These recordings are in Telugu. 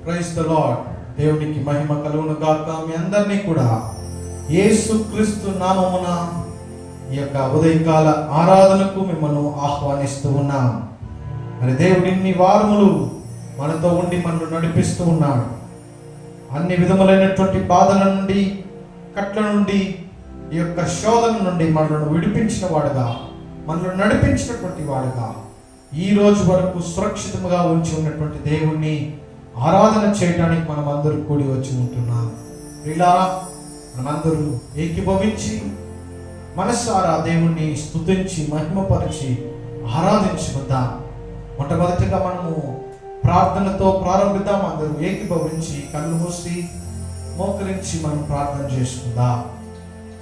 Praise the lord. దేవునికి మహిమ కలుగును గాక. మీ అందరినీ కూడా యేసుక్రీస్తు నామమున ఈ యొక్క ఉదయకాల ఆరాధనకు మిమ్మల్ని ఆహ్వానిస్తూ ఉన్నాం. మరి దేవుడు ఇన్ని వారములు మనతో ఉండి మనల్ని నడిపిస్తూ ఉన్నాడు. అన్ని విధములైనటువంటి బాధల నుండి, కట్ల నుండి, ఈ యొక్క శోధన నుండి మనల్ని విడిపించిన వాడుగా, మనల్ని నడిపించినటువంటి వాడుగా, ఈ రోజు వరకు సురక్షితంగా ఉంచి ఉన్నటువంటి దేవుణ్ణి ఆరాధన చేయడానికి మనం అందరూ కూడి వచ్చి ఉంటున్నాం. ఇలా మనమందరూ ఏకీభవించి మనసారా దేవుణ్ణి స్తుతించి మహిమపరిచి ఆరాధించుకుందాం. మొట్టమొదటిగా మనము ప్రార్థనతో ప్రారంభిద్దాం. అందరూ ఏకీభవించి కళ్ళు మూసి మోకరించి మనం ప్రార్థన చేసుకుందాం.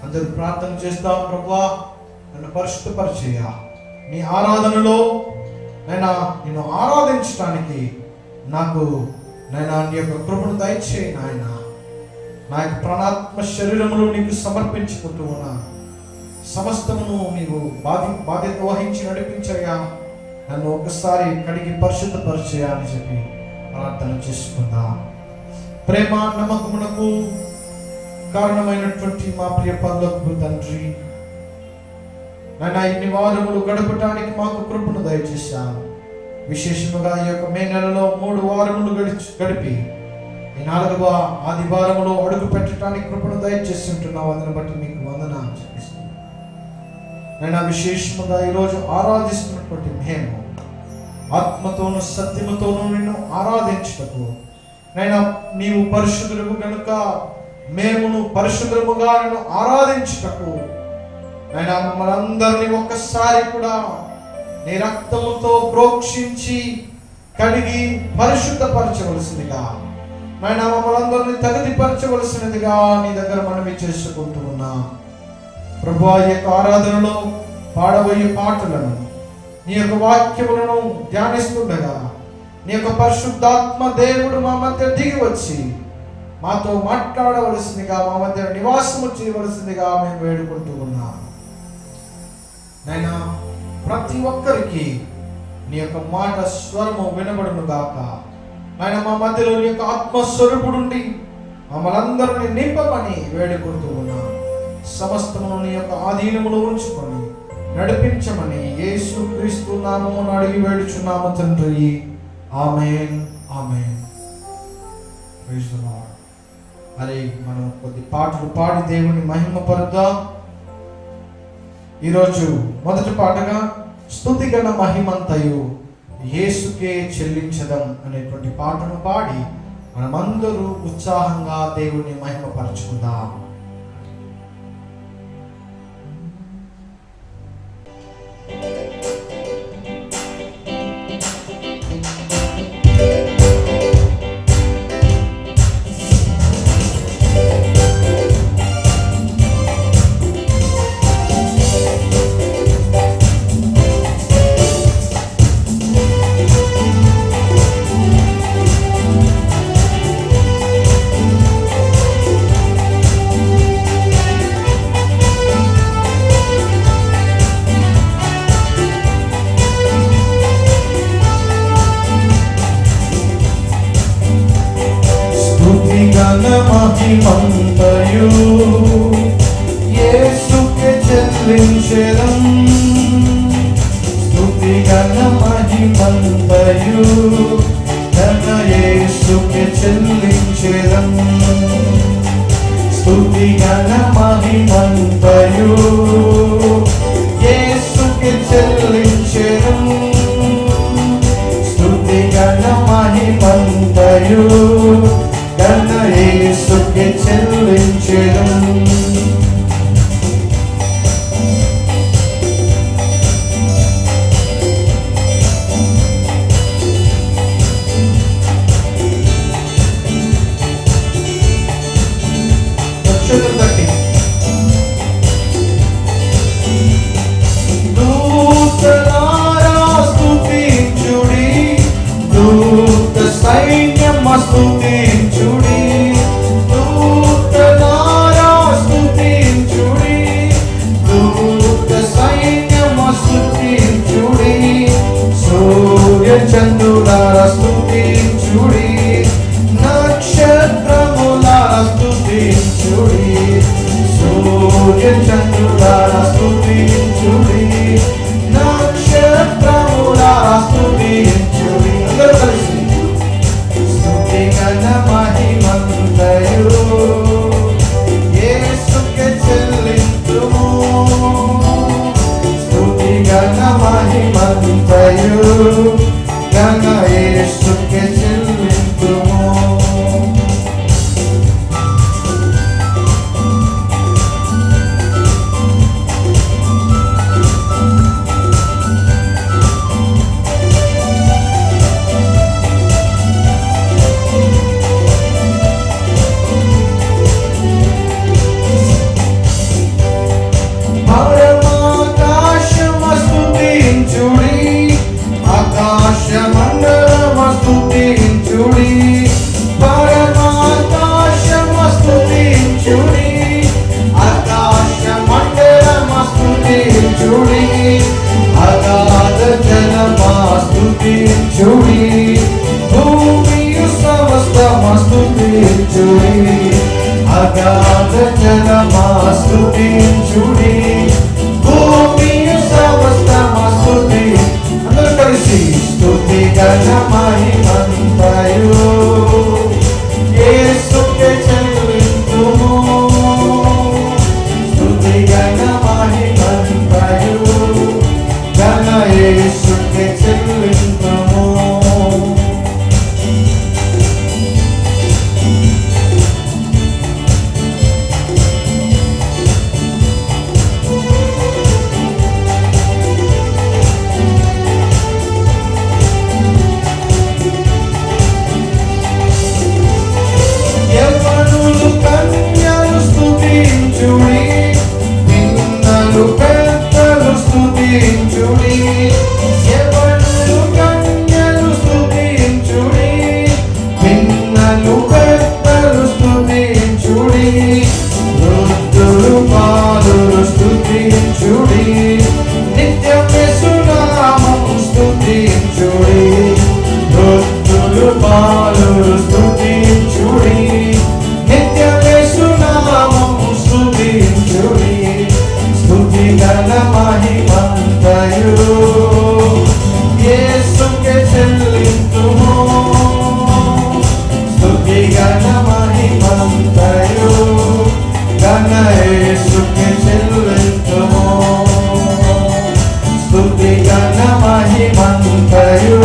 అందరూ ప్రార్థన చేస్తాం. ప్రభువా, నన్ను పరిశుద్ధపరిచేయ, నీ ఆరాధనలో నేను ఆరాధించడానికి నాకు నీ యొక్క కృపను దయచేయి నాయన. నా యొక్క ప్రాణాత్మ శరీరములు నీకు సమర్పించుకుంటూ ఉన్నాను. సమస్తమును నీవు బాధ్యత వహించి నడిపించయ్యా. నన్ను ఒకసారి కడిగి పరిశుద్ధపరిచేయా అని చెప్పి ప్రార్థన చేసుకుందాం. ప్రేమ నమ్మకమునకు కారణమైనటువంటి మా ప్రియ పరలోకపు తండ్రి, నాయన ఇన్ని వారములు గడపటానికి మాకు కృపను దయచేశాను. విశేషముగా ఈ యొక్క మే నెలలో 3 వారములు గడిపి ఈ 4వ ఆదివారములో అడుగు పెట్టడానికి కృపను దయచేసి ఉంటున్నావు. అందుని బట్టి మీకు వందనాలు చెల్లిస్తున్నాను. నేను విశేషముగా ఈరోజు ఆరాధిస్తున్నటువంటి మేము ఆత్మతోను సత్యముతోను నిన్ను ఆరాధించుటకు నైనా నీవు పరిశుద్ధులకు కనుక మేమును పరిశుద్ధముగా నిన్ను ఆరాధించుటకు నైనా మమ్మల్ని అందరినీ ఒక్కసారి కూడా నీ రక్తముతో ప్రోక్షించి కడిగి పరిశుద్ధపరచవలసిందిగా, నాయన మమ్మల్ని అందరినీ తగుదిపరచవలసినదిగా నీ దగ్గర మనవి చేసుకుంటూ ఉన్నా. ప్రభువా, ఈ యొక్క ఆరాధనలో పాడబోయే పాటలను, నీ యొక్క వాక్యములను ధ్యానిస్తుండగా నీ యొక్క పరిశుద్ధాత్మ దేవుడు మా మధ్య దిగి వచ్చి మాతో మాట్లాడవలసిందిగా, మా మధ్య నివాసము చేయవలసిందిగా మేము వేడుకుంటూ ఉన్నాం. నైనా ప్రతి ఒక్కరికి నీ యొక్క మాట స్వరము వినబడును గాక. ఆయన మా మధ్యలో నీ యొక్క ఆత్మస్వరూపుడుండి మమ్మల్ని అందరినీ నింపమని వేడుకుంటూ ఉన్నా. సమస్తమును నీ యొక్క ఆధీనములో ఉంచుకొని నడిపించమని యేసుక్రీస్తు నామమున అడిగి వేడుచున్నాము తండ్రి. ఆమేన్, ఆమేన్. Praise the lord. మరి మనం కొద్ది పాటలు పాడి దేవుని మహిమపరుద్దాం. ఈరోజు మొదటి పాటగా స్తుతిగణ మహిమంతయు యేసుకే చెల్లించదం అనేటువంటి పాటను పాడి మనమందరూ ఉత్సాహంగా దేవుని మహిమపరచుకుందాం. మహిమంతయు యేసుకే చెల్లించెదం. స్తుతిగణ మహిమంతయు ఘన యేసుకే చెల్లించెదం. స్తుతిగణ మహిమంతయు యేసుకే చెల్లించెదం. స్తుతిగణ మహిమంతయు ఘన యేసుకే చెల్లించెదం. దూతలారా స్తుతించుడి, దూత సైన్యమ స్తుతించుడి. దూతలారా స్తుతించుడి, దూత సైన్యమ స్తుతించుడి. సూర్య చంద్రులారా స్తుతించుడి, ఘన మహిమంతయు యేసుకే చెల్లింతుము. స్తుతి ఘన మహిమంతయు ఘన యేసుకే చెల్లింతుము. భూమియు సమస్తమస్తుతించుడి, అగాధ జనమాస్తుతించుడి, భూమియు సమస్తమస్తుతి. అందరూ కలిసి స్తుతి ఘన మహిమంతయు యేసుకే చెల్లింతుము. స్తుతి ఘన మహిమంతయు ఘన యేసుకే చెల్లింతుము. యవ్వనులు కన్యలు స్తుతించుడి, పిన్నలు పెద్దలు స్తుతించుడి. యవ్వనులు కన్యలు స్తుతించుడి, పిన్నలు పెద్దలు స్తుతించుడి. వృద్ధులు బాలురు స్తుతించుడి, నిత్యం యేసునామము స్తుతించుడి. వృద్ధులు బాలురు స్తుతించుడి, నిత్యం యేసునామము స్తుతించుడి. స్తుతి ఘన మహిమంతయు యేసుకే చెల్లింతుము. స్తుతి ఘన మహిమంతయు ఘన యేసుకే చెల్లింతుము. స్తుతి ఘన మహిమంతయు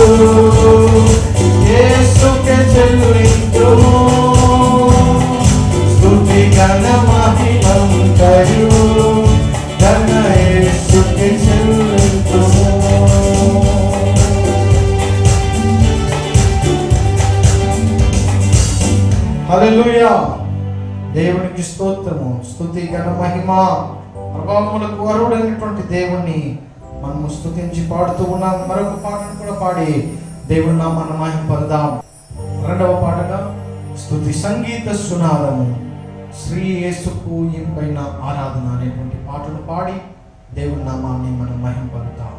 యేసుకే చెల్లింతుము. స్తుతి ఘన మహిమంతయు ఘన యేసుకే చెల్లింతుము. హల్లెలూయా. దేవునికి స్తోత్రము. స్తుతి ఘన మహిమ ప్రభావములకు అర్హుడైనటువంటి దేవుణ్ణి మనము స్తుతించి పాడుతూ ఉన్నాం. మరొక పాటను కూడా పాడి దేవుని నామాన్ని మహిమపడదాం. రెండవ పాటగా స్తుతి సంగీత సునాదము శ్రీ యేసుకు ఇంపైన ఆరాధన అనేటువంటి పాటను పాడి దేవుని నామాన్ని మనం మహిమపడతాం.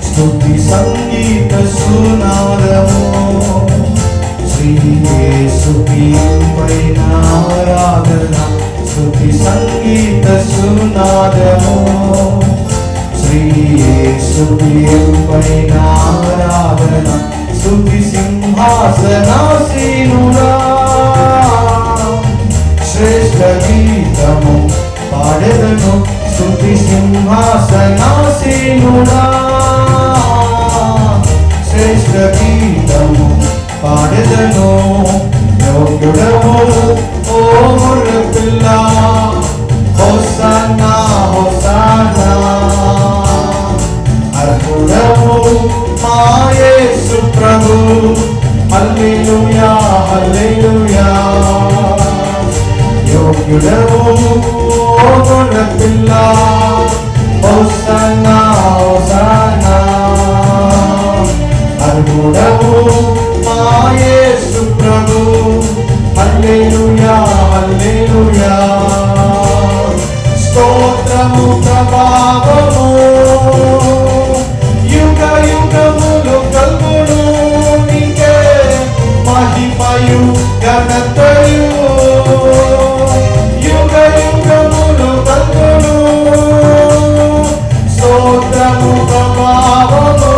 స్తుతి సంగీత సునాదము శ్రీ యేసుకి ఇంపైన ఆరాధన. స్తుతి సంగీత సునాదము శ్రీ యేసుకి ఇంపైన ఆరాధన. స్తుతి సింహాసనాసీనుడా శ్రేష్ఠ గీతము పాడెదను. స్తుతి సింహాసనాసీనుడా శ్రేష్ఠ గీతము పాడెదను. యోగ్యుడము ఓ గొర్రె పిల్ల, హోసన్నా హోసన్నా. అర్హుడము మా యేసు ప్రభు, హల్లెలూయా హల్లెలూయా. యోగ్యుడము ఓ గొర్రె పిల్ల, హోసన్నా హోసన్నా. అర్హుడము మా యేసు ప్రభు, హల్లెలూయా హల్లెలూయా. ప్రభావము యుగ యుగములు కల్గును నీకే మహిమయు ఘనతయు యుగ యుగములు కల్గును స్తోత్రము ప్రభావము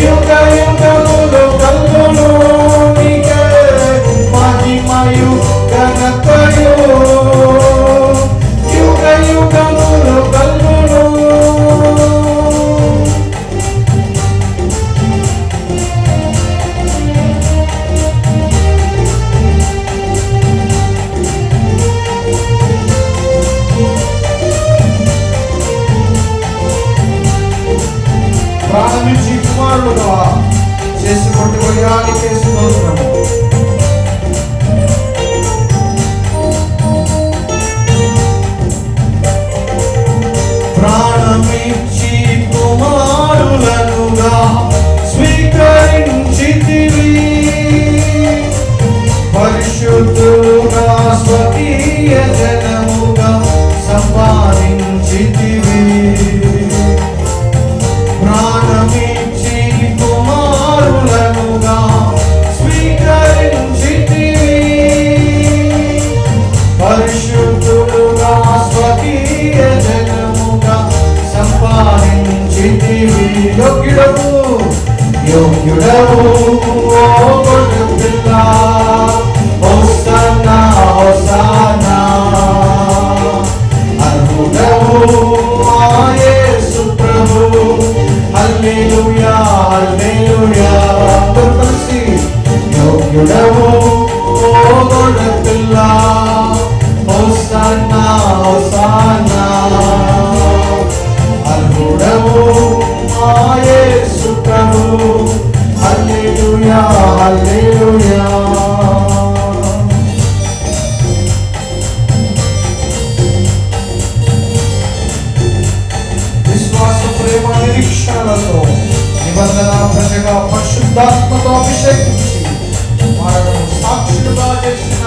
యుగ యుగములు కల్గును నీకే మహిమయు ఘనతయు యుగ యుగములు కల్గును. ప్రారంభించి కుమారుడుగా చేసి కొట్టుకోవడానికి స్తోత్రము. ప్రాణమిచ్చి కుమారులనుగా స్వీకరించితివి పరిశుద్ధులుగా స్వకీయ జనముగా సంపాదించితివి ప్రాణమిచ్చి కుమారులనుగా స్వీకరించితివి పరిశుద్ధులుగా స్వకీయ జనముగా సంపాదించితివి యోగ్యుడవు యోగ్యుడవు ఓ గొర్రెపిల్ల హోసన్నా హోసన్నా అర్హుడవు మా యేసు ప్రభు హల్లెలూయా హల్లెలూయా అందరూ కలిసి యోగ్యుడవు ఓ గొర్రెపిల్ల హోసన్నా హోసన్నా అర్హుడవు మా యేసు ప్రభు హల్లెలూయా హల్లెలూయా. విశ్వాస ప్రేమ నిరీక్షణలతో నిబంధన ప్రజగా పరిశుద్ధాత్మతో అభిషేకించి మనము సాక్షులుగా చేసిన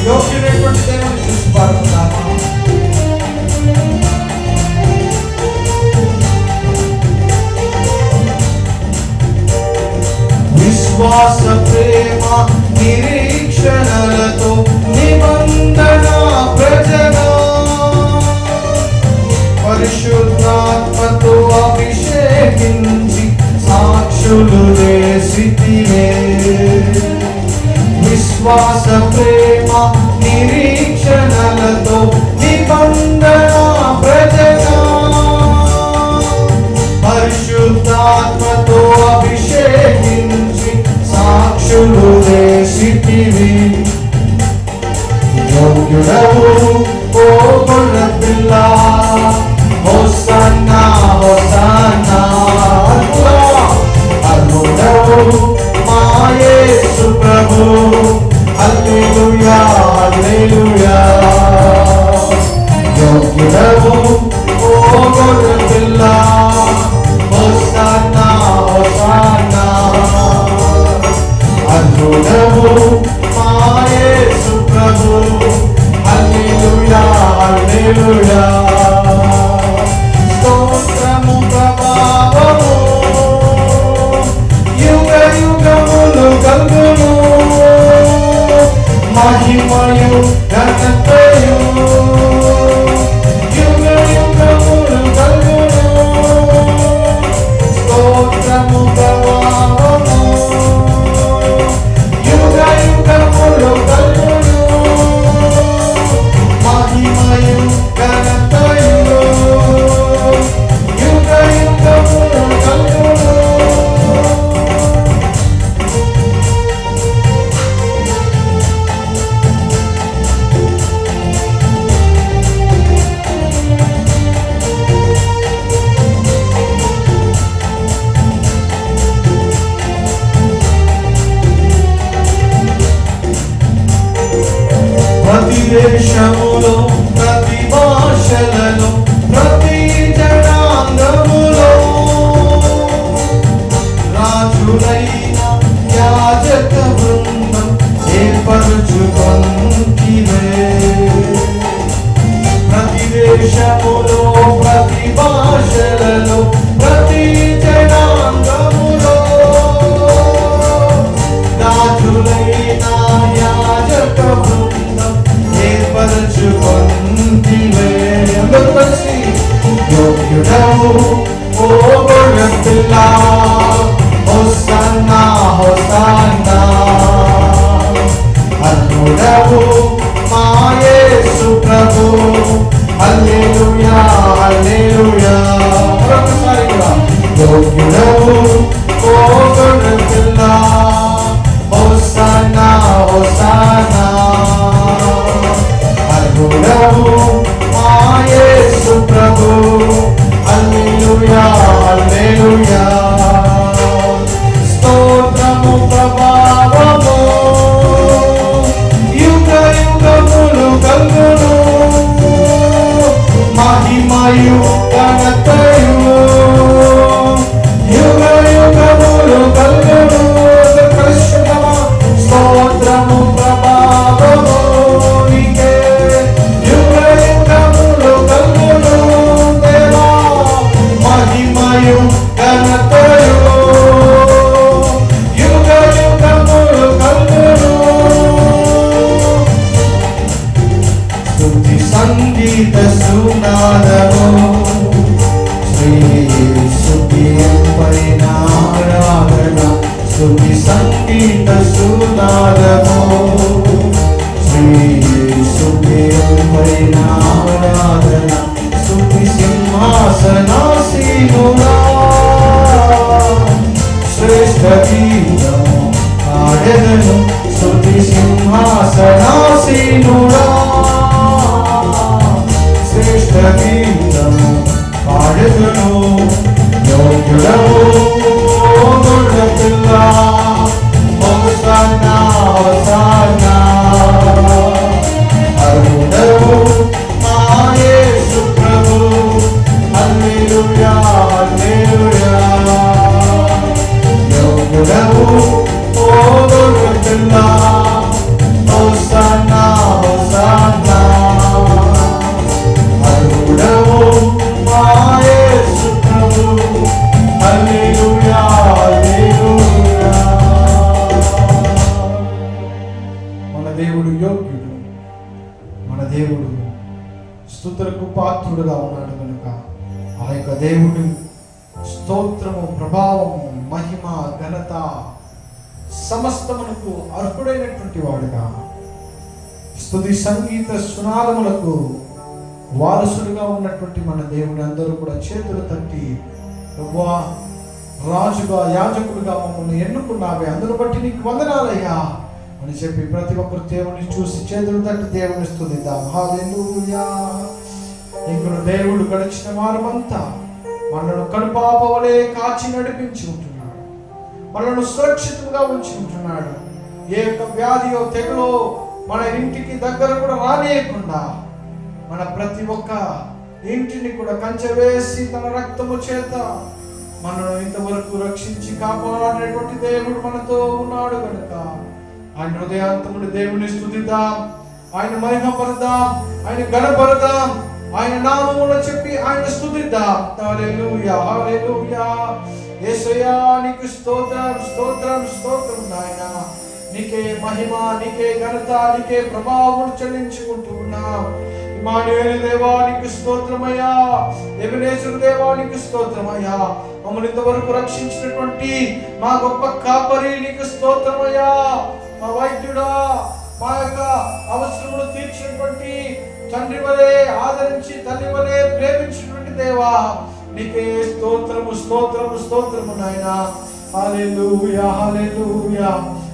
యోగ్యుడైనటువంటి దేవుని చూసి పాడుతున్నామా. విశ్వాస ప్రేమ నిరీక్షణలతో నిబంధన ప్రజగా పరిశుద్ధాత్మతో అభిషేకించి సాక్షులు చేసితివే విశ్వాస ప్రేమ నిరీక్షణలతో నిబంధన ప్రజగా పరిశుద్ధాత్మతో అభిషేకించి సాక్షులు చేసితివి యోగ్యుడవు ఓ గొర్రెపిల్ల హోసన్నా హోసన్నా అర్హుడవు మా యేసు ప్రభు హల్లెలూయా హల్లెలూయా యోగ్యుడవు ఓ గొర్రెపిల్ల హోసన్నా హోసన్నా అర్హుడవు మా యేసు ప్రభు హల్లెలూయా హల్లెలూయా. స్తోత్రము ప్రభావము యుగ యుగములు కల్గును మహిమయు ఘనతయు యుగ యుగములు కల్గును స్తోత్రము ప్రభావము యుగ యుగములు కల్గును మహిమయు ఘనతయు యుగ యుగములు కల్గును. ప్రతి దేశములో ప్రతి భాషలలో ప్రతి జనాంగములో రాజులైన యాజక బృందం ఏర్పరుచుకొంటివే ప్రతి దేశములో ప్రతి భాషలలో ప్రతి జనాంగములో రాజులైన యాజక బృందం ఏర్పరచుకొంటివే. అందరూ కలిసి యోగ్యుడవు ఓ గొర్రెపిల్ల, హోసన్నా హోసన్నా. అర్హుడవు మా యేసు ప్రభు, హల్లెలూయా హల్లెలూయా. మరొకసారి కూడా యోగ్యుడవు ఓ గొర్రెపిల్ల, హోసన్నా హోసన్నా. అర్హుడవు మా యేసు ప్రభు, హల్లెలూయా హల్లెలూయా. స్తోత్రము ప్రభావము యుగ యుగములు కలుగును, మహిమయు ఘనతయు యుగ యుగములు కలుగును. స్తోత్రము ప్రభావము నీకే యుగ యుగములు కలుగును దేవా, మహిమయు ఘనతయు యుగ యుగములు కలుగును. స్తుతి సంగీత సునాదము శ్రీ పైన ఆరాధన. స్తుతి సంగీత సునాదము శ్రీ పైన ఆరాధన. స్తుతి సింహాసనాసీనుడా శ్రేష్ఠ గీతము పాడెదను. స్తుతి సింహాసనాసీనుడా శ్రేష్ఠ గీతము పాడెదను. యోగ్యుడవు ఓ గొర్రెపిల్ల, హోసన్నా హోసన్నా. అర్హుడవు మా యేసు ప్రభు, హల్లెలూయా హల్లెలూయా. యోగ్యుడవు ఓ గొర్రెపిల్ల, హోసన్నా హోసన్నా. అర్హుడవు మా యేసు ప్రభు, హల్లెలూయా హల్లెలూయా. మన దేవుడు యోగ్యుడు, మన దేవుడు స్తుతులకు పాత్రుడుగా ఉన్నాడు కనుక ఆ యొక్క దేవుడు స్తోత్రము ప్రభావము మహిమ ఘనత సమస్తమునకు అర్హుడైనటువంటి వాడుగా, స్తుతి సంగీత సునాదములకు వారసుడుగా ఉన్నటువంటి మన దేవుని అందరూ కూడా చేతులు తట్టి ప్రభువా, రాజుగా యాజకుడుగా మమ్మల్ని ఎన్నుకున్నావే, అందును బట్టి నీకు వందనాలయ్యా అని చెప్పి ప్రతి ఒక్కరు దేవుని చూసి చేతులు తట్టి దేవుని స్తుతిద్దాం. హల్లెలూయా. ఇంకొక దేవుడు గడిచిన వారమంతా మనను కనుపాపవలే కాచి నడిపించి ఉంటున్నాడు, మనను సురక్షితంగా ఉంచి ఉంటున్నాడు. ఏ యొక్క వ్యాధియో తెగులో మన ఇంటికి దగ్గర కూడా రానియకుండా మన ప్రతి ఒక్క ఇంటిని కూడా కంచె వేసి తన రక్తము చేత మనను ఇంతవరకు రక్షించి కాపాడేటువంటి దేవుడు మనతో ఉన్నాడు కనుక ఆయన హృదయాంతముడి దేవుని స్తుతిద్దాం, ఆయన మహిమపడదాం, ఆయన గణపడదాం, ఆయన నామమును చెప్పి ఆయన స్తుతిద్దాం. హల్లెలూయా హల్లెలూయా. యేసయ్యా నీకు స్తోత్రం స్తోత్రం స్తోత్రం నాయనా. నీకే మహిమ, నీకే ఘనత, నీకే ప్రభావం చెల్లించుకుంటూ ఉన్నాం. ఇమ్మానుయేలు దేవా నీకు స్తోత్రమయ్యా, ఎబెనేజరు దేవా నీకు స్తోత్రమయ్యా. మమ్మల్ని ఇంతవరకు రక్షించినటువంటి మా గొప్ప కాపరి నీకు స్తోత్రమయ్యా. మా వైద్యుడా, మా యొక్క అవసరములు తీర్చినటువంటి తండ్రి వలె ఆదరించి తల్లి వలె ప్రేమించినటువంటి దేవా నీకే స్తోత్రము స్తోత్రము స్తోత్రము నాయనా. హల్లెలూయా హల్లెలూయా.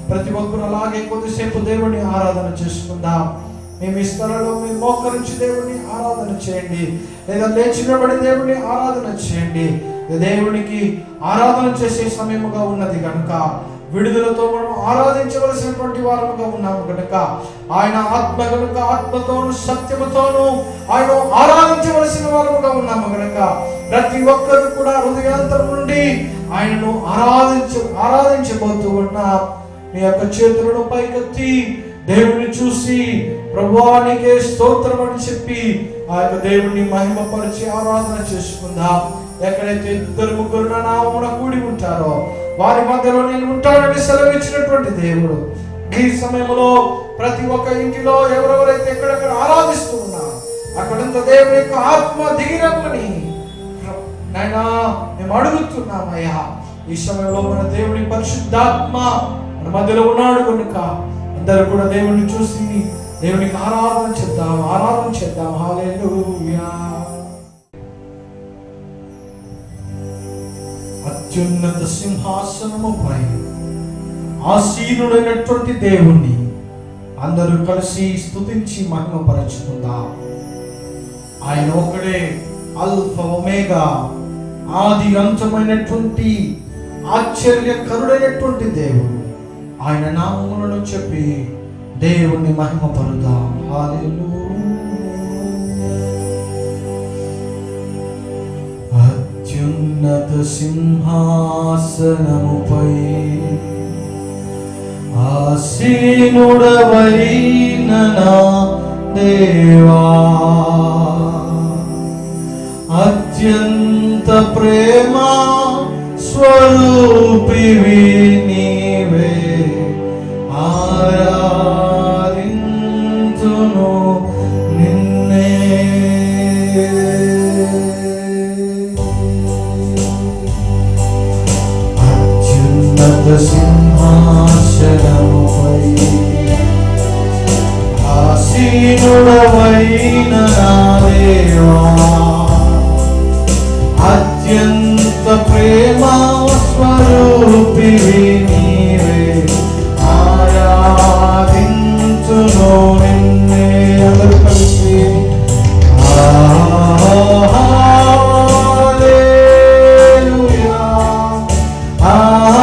ప్రతి ఒక్కరు అలాగే కొద్దిసేపు దేవుని ఆరాధన చేసుకుందాం. మేము ఈ స్థలంలో మీరు మోకరించి దేవుని ఆరాధన చేయండి, లేదా లేచి నిలబడి దేవుని ఆరాధన చేయండి. దేవునికి ఆరాధన చేసే సమయముగా ఉన్నది కనుక విడుదలతో మనం ఆరాధించవలసినటువంటి వారముగా ఉన్నాము కనుక ఆయన ఆత్మ కనుక ఆత్మతోను సత్యముతోను ఆయన ఆరాధించవలసిన వారముగా ఉన్నాము కనుక ప్రతి ఒక్కరు కూడా హృదయాంతరం నుండి ఆయనను ఆరాధించబోతూ ఉన్నాం. మీ యొక్క చేతులను పైకెత్తి దేవుని చూసి ప్రభువా నీకే స్తోత్రం అని చెప్పి ఆ యొక్క దేవుణ్ణి మహిమపరిచి ఆరాధన చేసుకుందాం. ఎక్కడైతే 2-3 నా నామమున కూడి ఉంటారో వారి మధ్యలో నేను ఉంటానని సెలవిచ్చినటువంటి దేవుడు ఈ సమయంలో ప్రతి ఒక్క ఇంటిలో ఎవరెవరైతే ఎక్కడెక్కడ ఆరాధిస్తూ ఉన్నారు అక్కడంతా దేవుని యొక్క ఆత్మ దిగిరమ్మని నాయనా మేము అడుగుతున్నామయ్యా. ఈ సమయంలో మన దేవుని పరిశుద్ధాత్మ మన మధ్యలో ఉన్నాడు కనుక అందరూ కూడా దేవుణ్ణి చూసి దేవునికి ఆరాధన చేద్దాం. హల్లెలూయా. అత్యున్నత సింహాసనముపై ఆసీనుడైనటువంటి దేవుణ్ణి అందరూ కలిసి స్తుతించి మహిమపరచుకుందాం. ఆయన ఒకడే అల్ఫా ఒమేగా, ఆది అంతమైనటువంటి ఆశ్చర్యకరుడైనటువంటి దేవుడు. ఆయన నామములను చెప్పి దేవుణ్ణి మహిమపరుదాం. హల్లెలూయా. అత్యున్నత సింహాసనముపై ఆసీనుడవైన నా దేవా, అత్యంత ప్రేమ స్వరూపివి నీవే, ఆరాధింతును నిన్నే. అత్యున్నత సింహాసనముపై ఆసీనుడవైన నా దేవా, అత్యంత ప్రేమ స్వరూపివి నీవే, ఆరాధించును నిన్నే. అందరూ కలిసి హల్లెలూయా, హల్లెలూయా,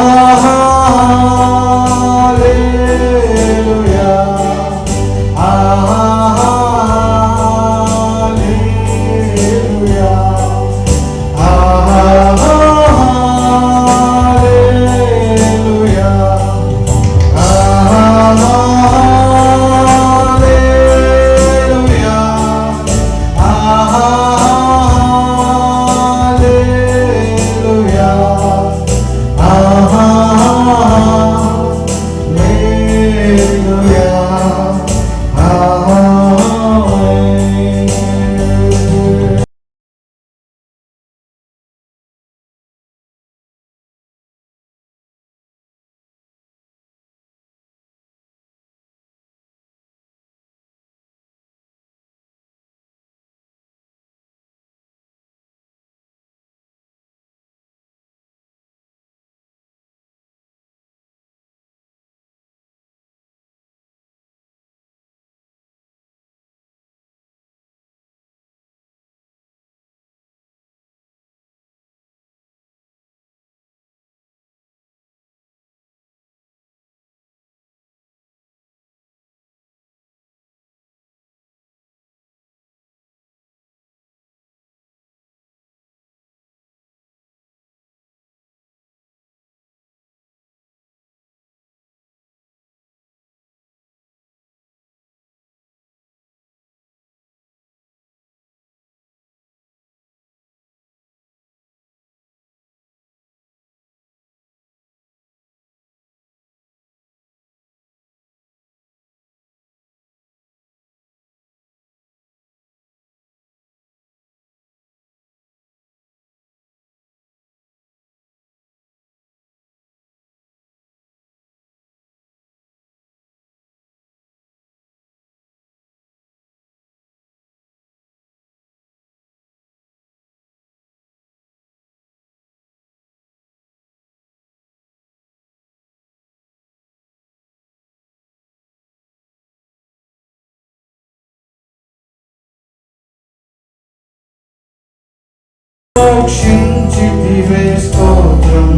రక్షించితివే స్తోత్రం,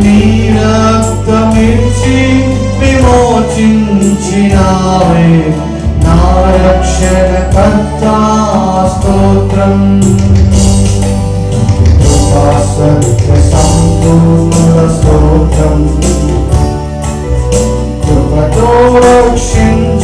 నీ రక్తమిచ్చి విమోచించినావే నా రక్షణకర్త స్తోత్రం. కృపా సత్య సంపూర్ణ స్తోత్రం, కృపతో రక్షించి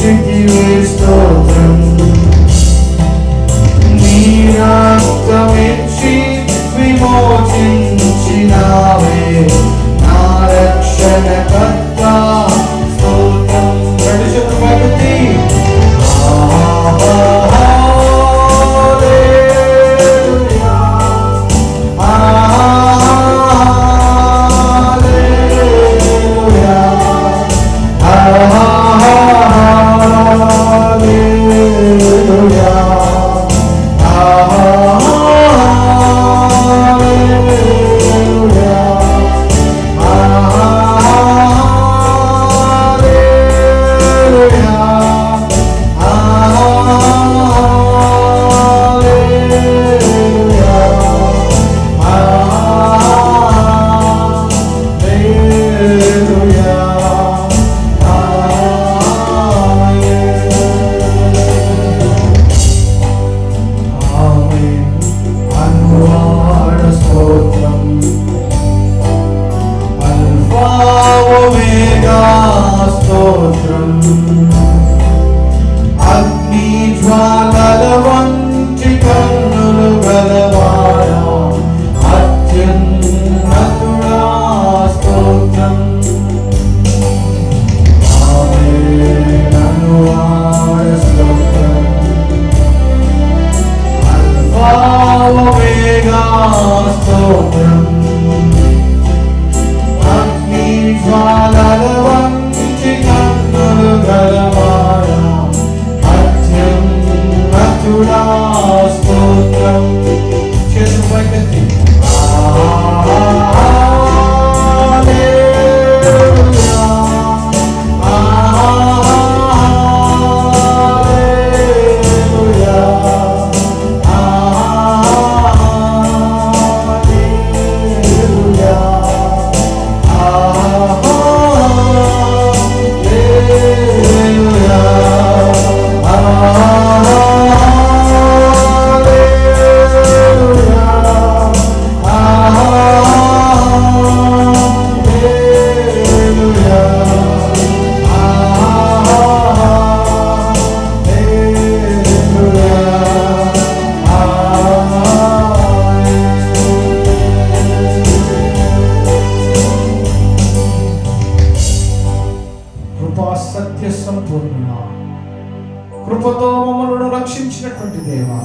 కృపతో మమ్మల్ని రక్షించినటువంటి దేవా,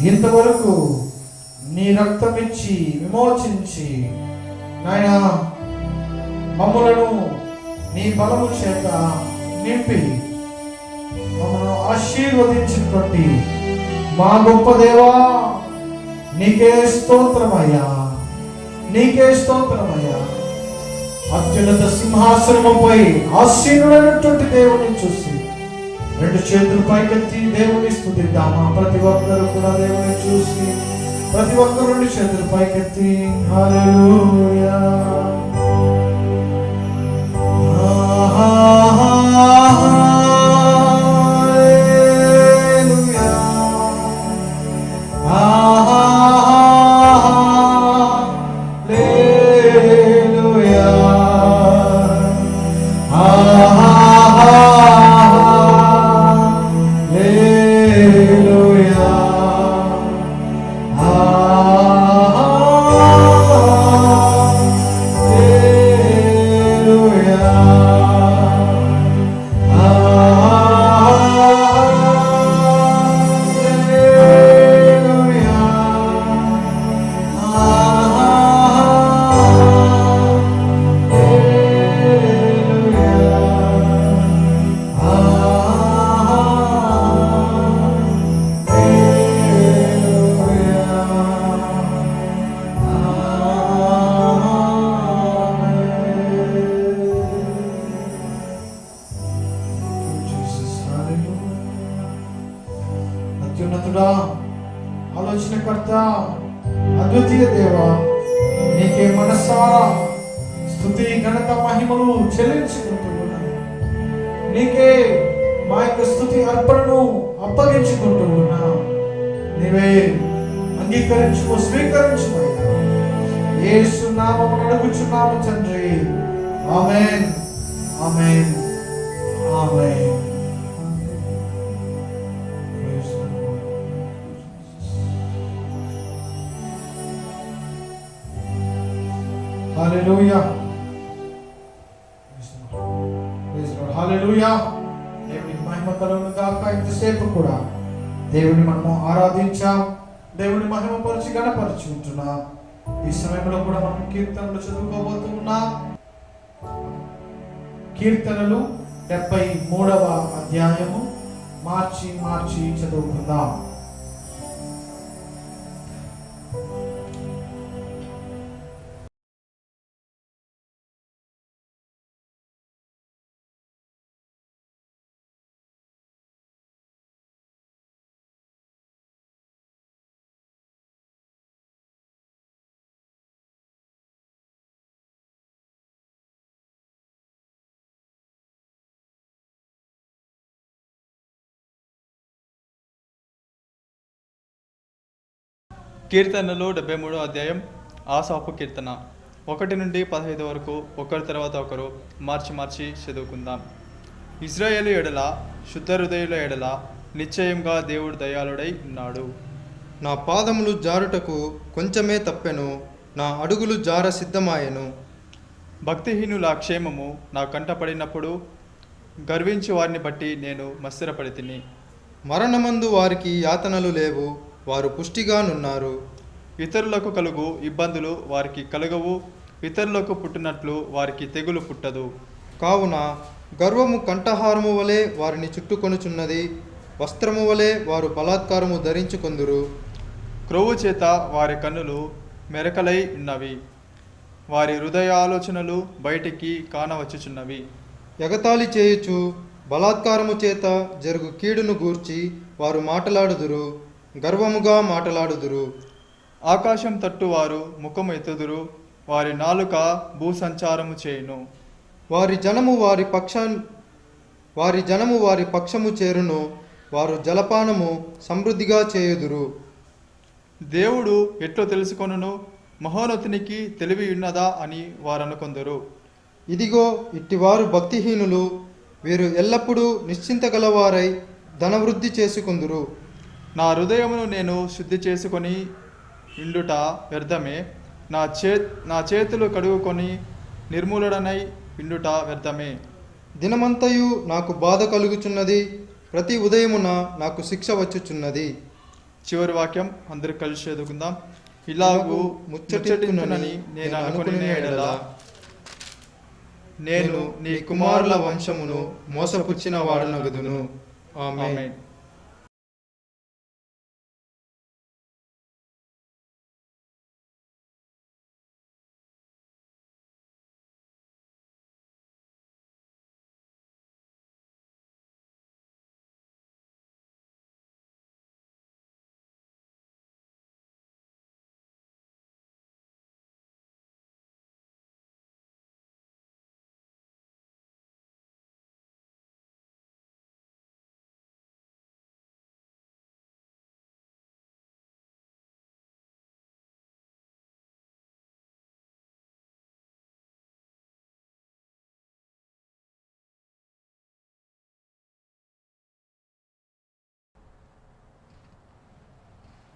ఇంతవరకు నీ రక్తం ఇచ్చి విమోచించి నాయనా మమ్మలను నీ బలము చేత నింపి మమ్మల్ని ఆశీర్వదించినటువంటి మా గొప్ప దేవా, నీకే స్తోత్రమయ్యా, నీకే స్తోత్రమయ్యా. అత్యున్నత సింహాసనముపై ఆసీనుడైనటువంటి దేవుని చూసి రెండు చేతులు పైకెత్తి దేవుని స్తుతిద్దామా? ప్రతి ఒక్కరు కూడా దేవుని చూసి ప్రతి ఒక్కరు రెండు చేతులు పైకెత్తి హల్లెలూయా అత్యున్నతుడా, ఆలోచనకర్త, అద్వితీయ దేవా, నీకే మనసారా స్తుతి ఘనత మహిమలు చెల్లించుకుంటున్నాను. నీకే మా యొక్క స్తుతి అర్పణను అప్పగించుకుంటూ ఉన్నా. నీవే అంగీకరించుకో, స్వీకరించుమయ్యా. యేసు నామమున అడుగుచున్నాము తండ్రి. ఆమేన్, ఆమేన్, ఆమేన్. హల్లెలూయా, హల్లెలూయా. దేవునికి మహిమ కలుగును గాక. ఇంతసేపు కూడా దేవుని మనము ఆరాధించాం, దేవుని మహిమ పరిచి గణపరిచి ఉంటున్నాం. ఈ సమయంలో కూడా మనం కీర్తనలు చదువుకోబోతూ ఉన్నాం. కీర్తనలు 73వ అధ్యాయము మార్చి చదువుకుందాం. కీర్తనలు 73వ అధ్యాయం. ఆసాపు కీర్తన 1 నుండి 15 వరకు ఒకరి తర్వాత ఒకరు మార్చి చదువుకుందాం. ఇశ్రాయేలు ఎడల, శుద్ధ హృదయుల ఎడల నిశ్చయంగా దేవుడు దయాళుడై ఉన్నాడు. నా పాదములు జారుటకు కొంచెమే తప్పెను, నా అడుగులు జార సిద్ధమాయెను. భక్తిహీనుల క్షేమము నా కంటపడినప్పుడు గర్వించి వారిని బట్టి నేను మత్సరపడి తిని. మరణమందు వారికి యాతనలు లేవు, వారు పుష్టిగానున్నారు. ఇతరులకు కలుగు ఇబ్బందులు వారికి కలుగవు, ఇతరులకు పుట్టినట్లు వారికి తెగులు పుట్టదు. కావున గర్వము కంఠహారము వలె వారిని చుట్టుకొనుచున్నది, వస్త్రము వలె వారు బలాత్కారము ధరించుకొందురు. క్రొవ్వు చేత వారి కన్నులు మెరకలై ఉన్నవి, వారి హృదయ ఆలోచనలు బయటికి కానవచ్చుచున్నవి. ఎగతాళి చేయుచు బలాత్కారము చేత జరుగు కీడును గూర్చి వారు మాటలాడుదురు, గర్వముగా మాటలాడుదురు. ఆకాశం తట్టు వారు ముఖము ఎత్తుదురు, వారి నాలుక భూసంచారము చేయును. వారి జనము వారి పక్షము చేరును, వారు జలపానము సమృద్ధిగా చేయుదురు. దేవుడు ఎట్లో తెలుసుకొనును, మహోన్నతునికి తెలివి ఉన్నదా అని వారనుకొందరు. ఇదిగో ఇట్టివారు భక్తిహీనులు, వీరు ఎల్లప్పుడూ నిశ్చింత గలవారై ధనవృద్ధి చేసుకుందురు. నా హృదయమును నేను శుద్ధి చేసుకొని ఇండుట వ్యర్థమే, నా చేతులు కడుగుకొని నిర్మూలనై ఇండుట వ్యర్థమే. దినమంతయు నాకు బాధ కలుగుచున్నది, ప్రతి ఉదయమున నాకు శిక్ష వచ్చుచున్నది. చివరి వాక్యం అందరూ కలిసి చదువుకుందాం. ఇలాగూ ముచ్చటించునని నేను అనుకునే ఎడల నేను నీ కుమారుల వంశమును మోసపుచ్చిన వాడనగుదును. ఆమేన్. ఆమేన్.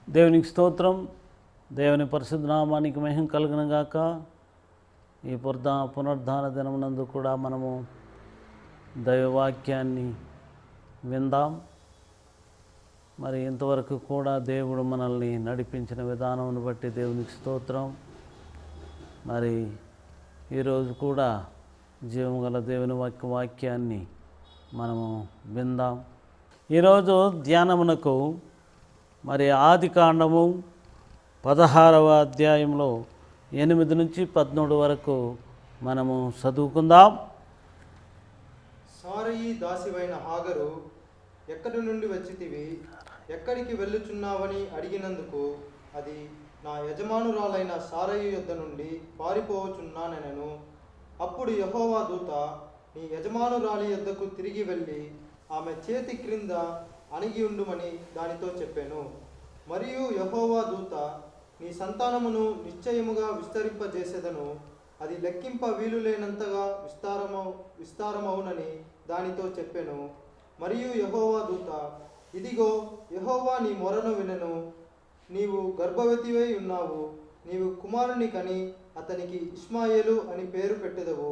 దేవునికి స్తోత్రం. దేవుని పరిశుద్ధ నామానికి మహిమ కలుగును గాక. ఈ పునరుద్ధాన దినమునందు కూడా మనము దైవవాక్యాన్ని విందాం. మరి ఇంతవరకు కూడా దేవుడు మనల్ని నడిపించిన విధానమును బట్టి దేవునికి స్తోత్రం. మరి ఈరోజు కూడా జీవము గల దేవుని వాక్యాన్ని మనము విందాం. ఈరోజు ధ్యానమునకు మరి ఆది కాండము 16వ అధ్యాయంలో 8 నుంచి 13 వరకు మనము చదువుకుందాం. సారయి దాసివైన హాగరు, ఎక్కడి నుండి వచ్చితివి, ఎక్కడికి వెళ్ళుచున్నావని అడిగినందుకు, అది నా యజమానురాలైన సారయి యొద్ద నుండి పారిపోవచున్నానెనను. అప్పుడు యెహోవా దూత, నీ యజమానురాలి యొద్దకు తిరిగి వెళ్ళి ఆమె చేతి క్రింద అణిగి ఉండుమని దానితో చెప్పాను. మరియు యెహోవా దూత, నీ సంతానమును నిశ్చయముగా విస్తరింపజేసేదను, అది లెక్కింప వీలు లేనంతగా విస్తారమవునని దానితో చెప్పాను. మరియు యెహోవా దూత, ఇదిగో యెహోవా నీ మొరను వినెను, నీవు గర్భవతివై ఉన్నావు, నీవు కుమారుని కని అతనికి ఇష్మాయేలు అని పేరు పెట్టెదవు.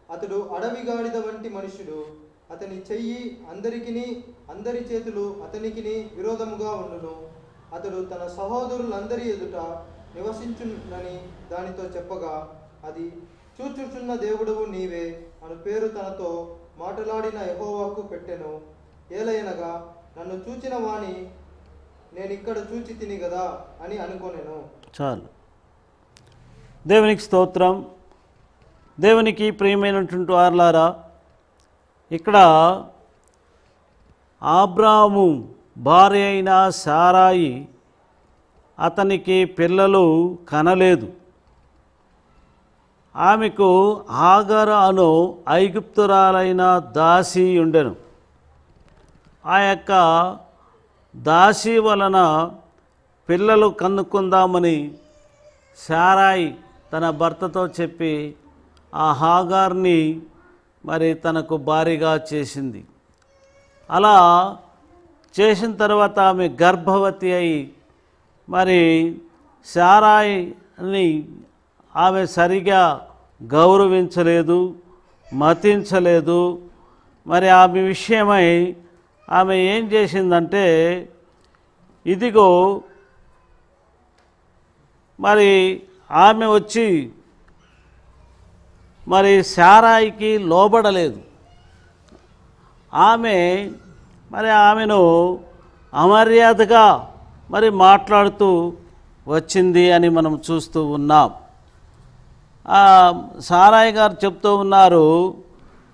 అతడు అడవి గాడిద వంటి మనుషుడు, అతని చెయ్యి అందరి చేతులు అతనికిని విరోధముగా ఉండును. అతడు తన సహోదరులందరి ఎదుట నివసించునని దానితో చెప్పగా, అది చూచుచున్న దేవుడవు నీవే అను పేరు తనతో మాట్లాడిన యెహోవాకు పెట్టెను. ఏలయనగా, నన్ను చూచిన వాణి నేనిక్కడ చూచి తిని గదా అని అనుకొనెను. చాలు. దేవునికి స్తోత్రం. దేవునికి ప్రియమైనటువంటి వారలారా, ఇక్కడ అబ్రాము భార్య అయిన సారాయి అతనికి పిల్లలు కనలేదు. ఆమెకు హాగరు అను ఐగుప్తురాలైన దాసి ఉండెను. ఆ యొక్క దాసి వలన పిల్లలు కనుక్కుందామని సారాయి తన భర్తతో చెప్పి ఆ హాగార్ని మరి తనకు భారీగా చేసింది. అలా చేసిన తర్వాత ఆమె గర్భవతి అయి మరి సారాయిని ఆమె సరిగా గౌరవించలేదు, మతించలేదు. మరి ఆమె విషయమై ఆమె ఏం చేసిందంటే, ఇదిగో మరి ఆమె వచ్చి మరి సారాయికి లోబడలేదు. ఆమెను అమర్యాదగా మరి మాట్లాడుతూ వచ్చింది అని మనం చూస్తూ ఉన్నాం. సారాయి గారు చెప్తూ ఉన్నారు,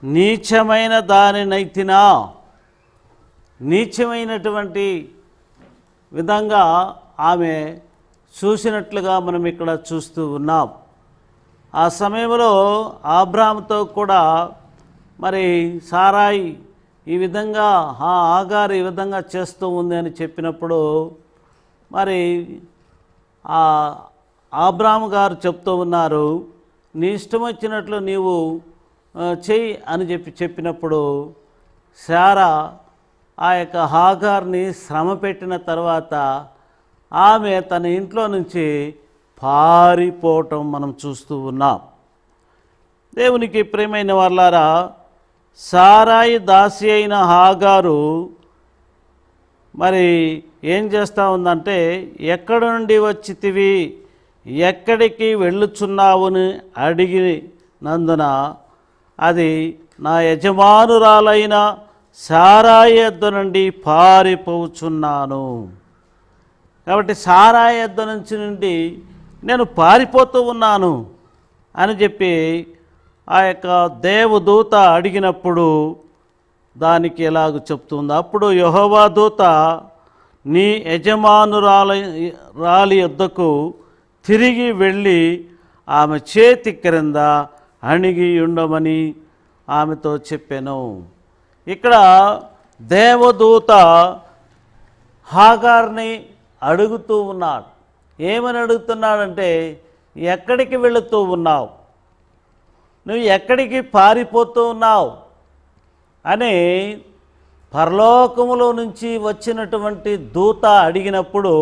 నీచమైన దానినైతినా, నీచమైనటువంటి విధంగా ఆమె చూసినట్లుగా మనం ఇక్కడ చూస్తూ ఉన్నాం. ఆ సమయంలో అబ్రాముతో కూడా మరి సారాయి ఈ విధంగా హాగారు ఈ విధంగా చేస్తూ ఉంది అని చెప్పినప్పుడు మరి అబ్రాము గారు చెప్తూ ఉన్నారు, నీ ఇష్టం వచ్చినట్లు నీవు చెయ్యి అని చెప్పినప్పుడు సారా ఆ యొక్క హాగార్ని శ్రమ పెట్టిన తర్వాత ఆమె తన ఇంట్లో నుంచి పారిపోవటం మనం చూస్తూ ఉన్నాం. దేవునికి ప్రియమైన వాళ్ళారా, సారాయి దాసి అయిన హాగారు మరి ఏం చేస్తూ ఉందంటే, ఎక్కడి నుండి వచ్చితివి, ఎక్కడికి వెళ్ళుచున్నావుని అడిగినందున అది నా యజమానురాలైన సారాయి యొద్ద నుండి పారిపోచున్నాను. కాబట్టి సారాయి యొద్ద నుండి నేను పారిపోతూ ఉన్నాను అని చెప్పి ఆ యొక్క దేవదూత అడిగినప్పుడు దానికి ఎలాగ చెప్తుంది. అప్పుడు యెహోవా దూత, నీ యజమానురాలి యొద్దకు తిరిగి వెళ్ళి ఆమె చేతి క్రింద అణిగి ఉండమని ఆమెతో చెప్పాను. ఇక్కడ దేవదూత హాగార్ని అడుగుతూ ఉన్నాడు. ఏమని అడుగుతున్నాడంటే, ఎక్కడికి వెళుతూ ఉన్నావు, నువ్వు ఎక్కడికి పారిపోతూ ఉన్నావు అని పరలోకములో నుంచి వచ్చినటువంటి దూత అడిగినప్పుడు,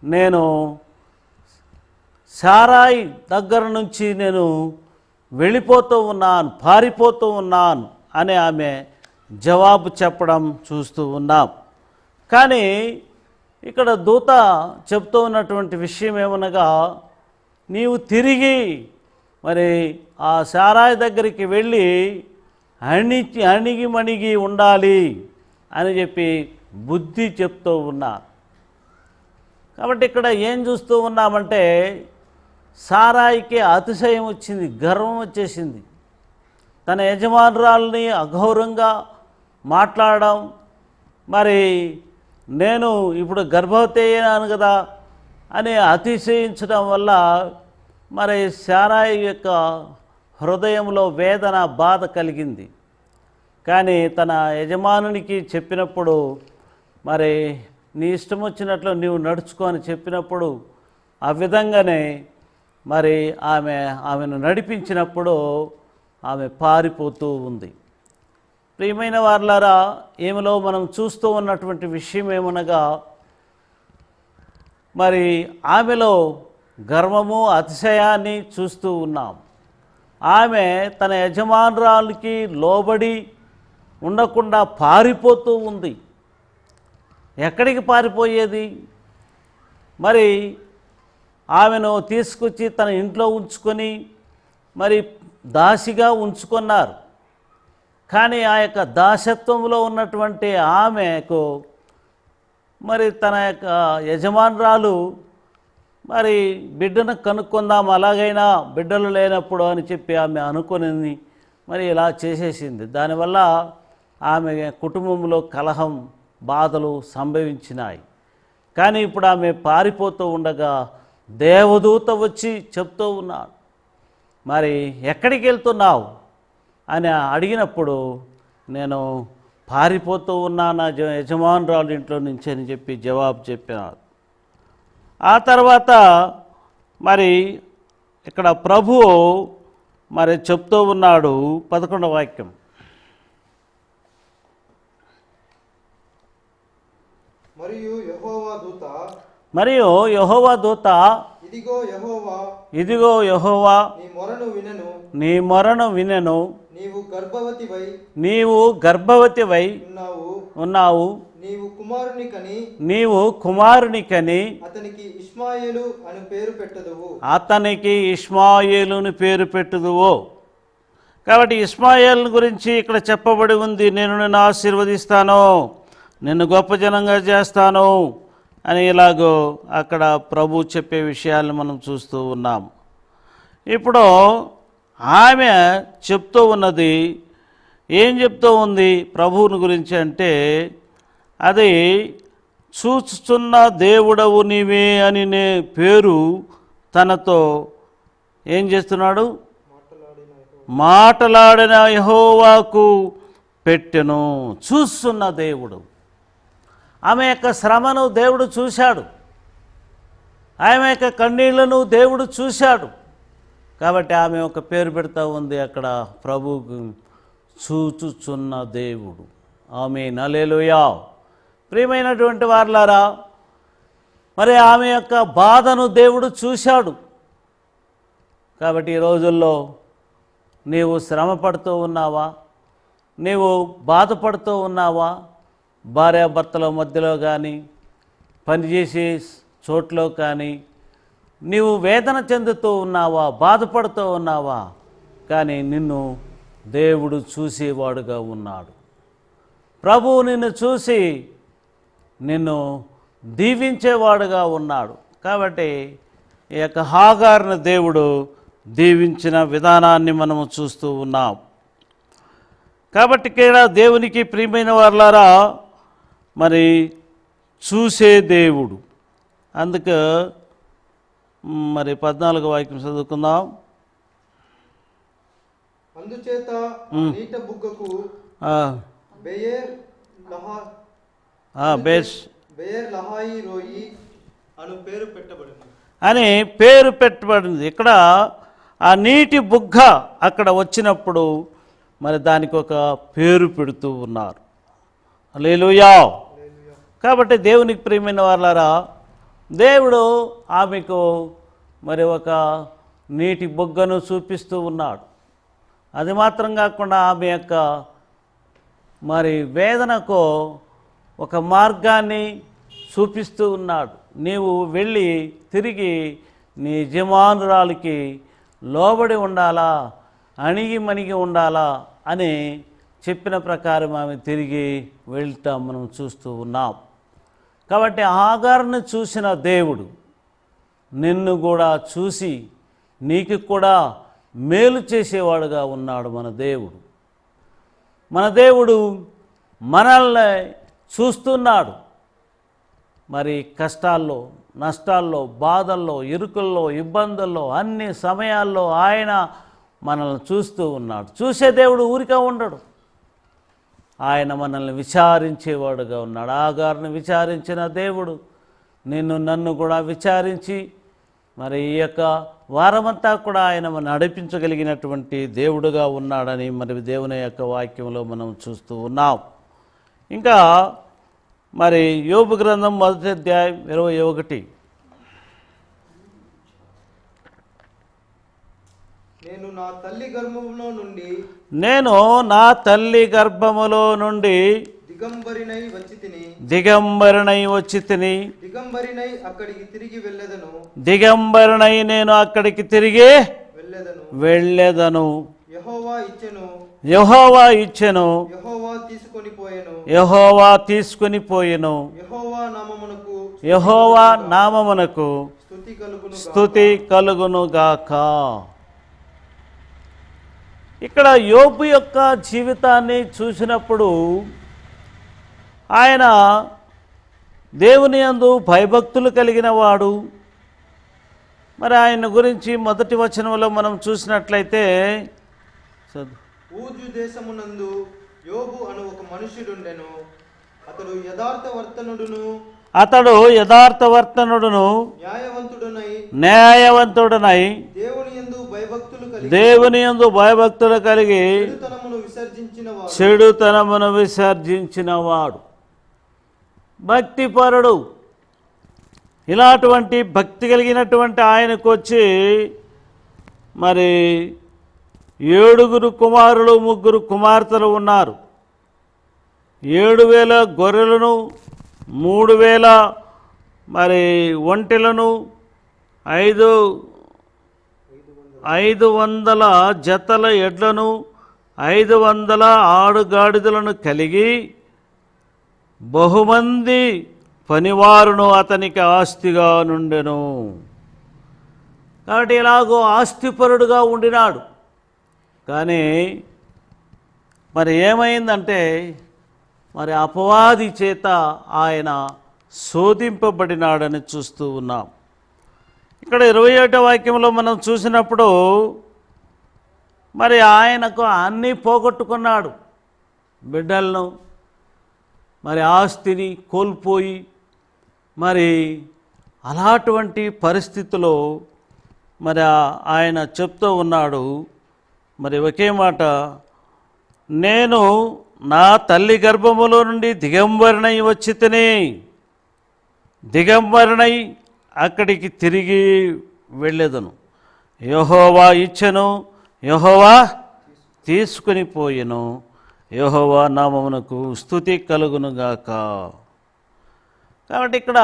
నేను సారాయి దగ్గర నుంచి నేను వెళ్ళిపోతూ ఉన్నాను, పారిపోతూ ఉన్నాను అని ఆమె జవాబు చెప్పడం చూస్తూ ఉన్నాం. కానీ ఇక్కడ దూత చెప్తూ ఉన్నటువంటి విషయం ఏమనగా, నీవు మరి ఆ సారాయి దగ్గరికి వెళ్ళి అణిగి ఉండాలి అని చెప్పి బుద్ధి చెప్తూ ఉన్నారు. కాబట్టి ఇక్కడ ఏం చూస్తూ ఉన్నామంటే, సారాయికి అతిశయం వచ్చింది, గర్వం వచ్చేసింది. తన యజమానురాల్ని అఘోరంగా మాట్లాడడం, మరి నేను ఇప్పుడు గర్భవతి అయినాను కదా అని అతిశయించడం వల్ల మరి సారాయి యొక్క హృదయంలో వేదన, బాధ కలిగింది. కానీ తన యజమానునికి చెప్పినప్పుడు, మరి నీ ఇష్టం వచ్చినట్లు నీవు నడుచుకో అని చెప్పినప్పుడు ఆ విధంగానే మరి ఆమెను నడిపించినప్పుడు ఆమె పారిపోతూ ఉంది. ప్రియమైన వారలారా, ఈమెలో మనం చూస్తూ ఉన్నటువంటి విషయం ఏమనగా, మరి ఆమెలో గర్వము, అతిశయాన్ని చూస్తూ ఉన్నాం. ఆమె తన యజమానురాలికి లోబడి ఉండకుండా పారిపోతూ ఉంది. ఎక్కడికి పారిపోయేది? మరి ఆమెను తీసుకొచ్చి తన ఇంట్లో ఉంచుకొని మరి దాసిగా ఉంచుకున్నారు. కానీ ఆ యొక్క దాసత్వంలో ఉన్నటువంటి ఆమెకు మరి తన యొక్క యజమానురాలు మరి బిడ్డను కనుక్కుందాం, అలాగైనా బిడ్డలు లేనప్పుడు అని చెప్పి ఆమె అనుకుని మరి ఇలా చేసేసింది. దానివల్ల ఆమె కుటుంబంలో కలహం, బాధలు సంభవించినాయి. కానీ ఇప్పుడు ఆమె పారిపోతూ ఉండగా దేవదూత వచ్చి చెప్తూ ఉన్నాడు, మరి ఎక్కడికి వెళ్తున్నావు అని అడిగినప్పుడు, నేను పారిపోతూ ఉన్నా నా యజమానురాలు ఇంట్లో నుంచి అని చెప్పి జవాబు చెప్పినాడు. ఆ తర్వాత మరి ఇక్కడ ప్రభువు మరి చెప్తూ ఉన్నాడు 11వ వాక్యం. మరియు యెహోవా దూత, ఇదిగో యెహోవా నీ మొరను వినెను, నీవు గర్భవతివై ఉన్నావు, నీవు కుమారుని కని అతనికి ఇష్మాయేలు అని పేరు పెట్టుదువు. కాబట్టి ఇష్మాయేలు గురించి ఇక్కడ చెప్పబడి ఉంది, నేను నిన్ను ఆశీర్వదిస్తాను, నిన్ను గొప్ప జనంగా చేస్తాను అని ఇలాగో అక్కడ ప్రభు చెప్పే విషయాలను మనం చూస్తూ ఉన్నాం. ఇప్పుడు ఆమె చెప్తూ ఉన్నది, ఏం చెప్తూ ఉంది ప్రభువుని గురించి అంటే, అది చూచుచున్న దేవుడవు నీవే అని పేరు తనతో ఏం చేస్తున్నాడు, మాటలాడిన యెహోవాకు పెట్టెను. చూస్తున్న దేవుడు, ఆమె యొక్క శ్రమను దేవుడు చూశాడు, ఆమె యొక్క కన్నీళ్లను దేవుడు చూశాడు. కాబట్టి ఆమె ఒక పేరు పెడతా ఉంది అక్కడ ప్రభువుకు, చూచుచున్న దేవుడు. ఆమేన్, హల్లెలూయా. ప్రియమైనటువంటి వారలారా, మరి ఆమె యొక్క బాధను దేవుడు చూశాడు. కాబట్టి ఈ రోజుల్లో నీవు శ్రమ పడుతూ ఉన్నావా, నీవు బాధపడుతూ ఉన్నావా, భార్యాభర్తల మధ్యలో కానీ పనిచేసే చోట్లో కానీ నీవు వేదన చెందుతూ ఉన్నావా, బాధపడుతూ ఉన్నావా? కానీ నిన్ను దేవుడు చూసేవాడుగా ఉన్నాడు. ప్రభువు నిన్ను చూసి నిన్ను దీవించేవాడుగా ఉన్నాడు. కాబట్టి ఈ యొక్క హాగారును దేవుడు దీవించిన విధానాన్ని మనము చూస్తూ ఉన్నాం. కాబట్టి ఇక్కడ దేవునికి ప్రియమైన వారలారా, మరి చూసే దేవుడు. అందుకు మరి 14వ వాక్యం చదువుకుందాం. అందుచేత నీట బుగ్గకు బెయేర్ లహాయి రోయి అను పేరు పెట్టబడింది అని పేరు పెట్టబడింది. ఇక్కడ ఆ నీటి బుగ్గ అక్కడ వచ్చినప్పుడు మరి దానికి ఒక పేరు పెడుతూ ఉన్నారు. హల్లెలూయా. కాబట్టి దేవునికి ప్రియమైన వారలారా, దేవుడు ఆమెకు మరి ఒక నీటి బుగ్గను చూపిస్తూ ఉన్నాడు. అది మాత్రం కాకుండా ఆమె యొక్క మరి వేదనకు ఒక మార్గాన్ని చూపిస్తూ ఉన్నాడు. నీవు వెళ్ళి తిరిగి నీ యజమానురాలికి లోబడి ఉండాలా, అణిగి మణిగి ఉండాలా అని చెప్పిన ప్రకారం ఆమె తిరిగి వెళ్తాం మనం చూస్తూ ఉన్నాం. కాబట్టి హాగారును చూసిన దేవుడు నిన్ను కూడా చూసి నీకు కూడా మేలు చేసేవాడుగా ఉన్నాడు మన దేవుడు. మన దేవుడు మనల్ని చూస్తున్నాడు. మరి కష్టాల్లో, నష్టాల్లో, బాధల్లో, ఇరుకుల్లో, ఇబ్బందుల్లో, అన్ని సమయాల్లో ఆయన మనల్ని చూస్తూ ఉన్నాడు. చూసే దేవుడు ఊరికే ఉండడు. ఆయన మనల్ని విచారించేవాడుగా ఉన్నాడు. హాగారును విచారించిన దేవుడు నిన్ను నన్ను కూడా విచారించి మరి ఈ యొక్క వారమంతా కూడా ఆయన మనం నడిపించగలిగినటువంటి దేవుడుగా ఉన్నాడని మరి దేవుని యొక్క వాక్యంలో మనం చూస్తూ ఉన్నాం. ఇంకా మరి యోబు గ్రంథం 1వ అధ్యాయం 21. నేను నా తల్లి గర్భములో నుండి దిగంబరినై వచ్చి తిని దిగంబరినై అక్కడికి తిరిగి వెళ్ళెదను. దిగంబరినై నేను అక్కడికి తిరిగి వెళ్ళెదను. యెహోవా ఇచ్చెను, యెహోవా ఇచ్చెను, యెహోవా తీసుకొని పోయెను, యెహోవా తీసుకొని పోయెను. యెహోవా నామమునకు స్తుతి కలుగును గాక. ఇక్కడ యోబు యొక్క జీవితాన్ని చూసినప్పుడు ఆయన దేవుని యందు భయభక్తులు కలిగిన వాడు. మరి ఆయన గురించి మొదటి వచనంలో మనం చూసినట్లయితే, ఊజు దేశమునందు యోబు అను ఒక మనుష్యుడుండెను. అతడు యథార్థవర్తనుడును న్యాయవంతుడనై దేవుని యందు భయభక్తులు కలిగి చెడుతనమును విసర్జించినవాడు, భక్తిపరుడు. ఇలాంటి భక్తి కలిగినటువంటి ఆయనకు వచ్చి మరి 7 కుమారులు 3 కుమార్తెలు ఉన్నారు. 7,000 గొర్రెలను, 3,000 మరి ఒంటెలను, 500 జతల ఎడ్లను, 500 ఆడుగాడిదలను కలిగి బహుమంది పనివారును అతనికి ఆస్తిగా నుండెను. కాబట్టి ఇలాగో ఆస్తిపరుడుగా ఉండినాడు. కానీ మరి ఏమైందంటే మరి అపవాది చేత ఆయన శోధింపబడినాడని చూస్తూ ఉన్నాం. ఇక్కడ 21వ వాక్యంలో మనం చూసినప్పుడు మరి ఆయనకు అన్నీ పోగొట్టుకున్నాడు. బిడ్డలను, మరి ఆస్తిని కోల్పోయి మరి అలాంటి పరిస్థితిలో మరి ఆయన చెప్తూ ఉన్నాడు. మరి ఒకే మాట, నేను నా తల్లి గర్భములో నుండి దిగంబరినై వచ్చి దిగంబరినై అక్కడికి తిరిగి వెళ్ళెదను. యెహోవా ఇచ్చెను, యెహోవా తీసుకొని పోయెను. యెహోవా నామమునకు స్తుతి కలుగునుగాక. కాబట్టి ఇక్కడ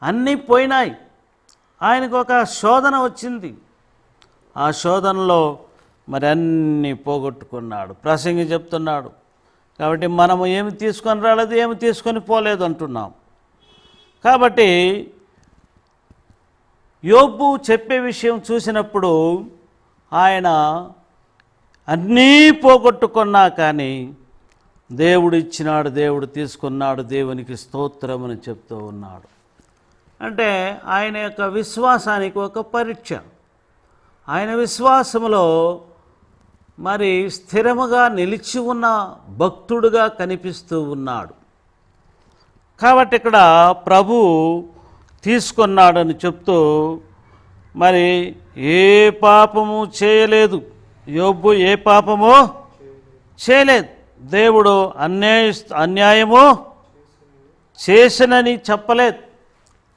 అన్నీ పోయినాయి. ఆయనకు ఒక శోధన వచ్చింది. ఆ శోధనలో మరి అన్నీ పోగొట్టుకున్నాడు. ప్రసంగి చెప్తున్నాడు. కాబట్టి మనము ఏమి తీసుకొని రాలేదు, ఏమి తీసుకొని పోలేదు అంటున్నాం. కాబట్టి యోబు చెప్పే విషయం చూసినప్పుడు ఆయన అన్నీ పోగొట్టుకున్నా కానీ దేవుడు ఇచ్చినాడు, దేవుడు తీసుకున్నాడు, దేవునికి స్తోత్రమని చెప్తూ ఉన్నాడు. అంటే ఆయన యొక్క విశ్వాసానికి ఒక పరీక్ష. ఆయన విశ్వాసములో మరి స్థిరముగా నిలిచి ఉన్న భక్తుడుగా కనిపిస్తూ ఉన్నాడు. కాబట్టి ఇక్కడ ప్రభు తీసుకున్నాడని చెప్తూ మరి ఏ పాపము చేయలేదు. యోబు ఏ పాపము చేయలేదు. దేవుడు అన్యాయము చేసినని చెప్పలేదు.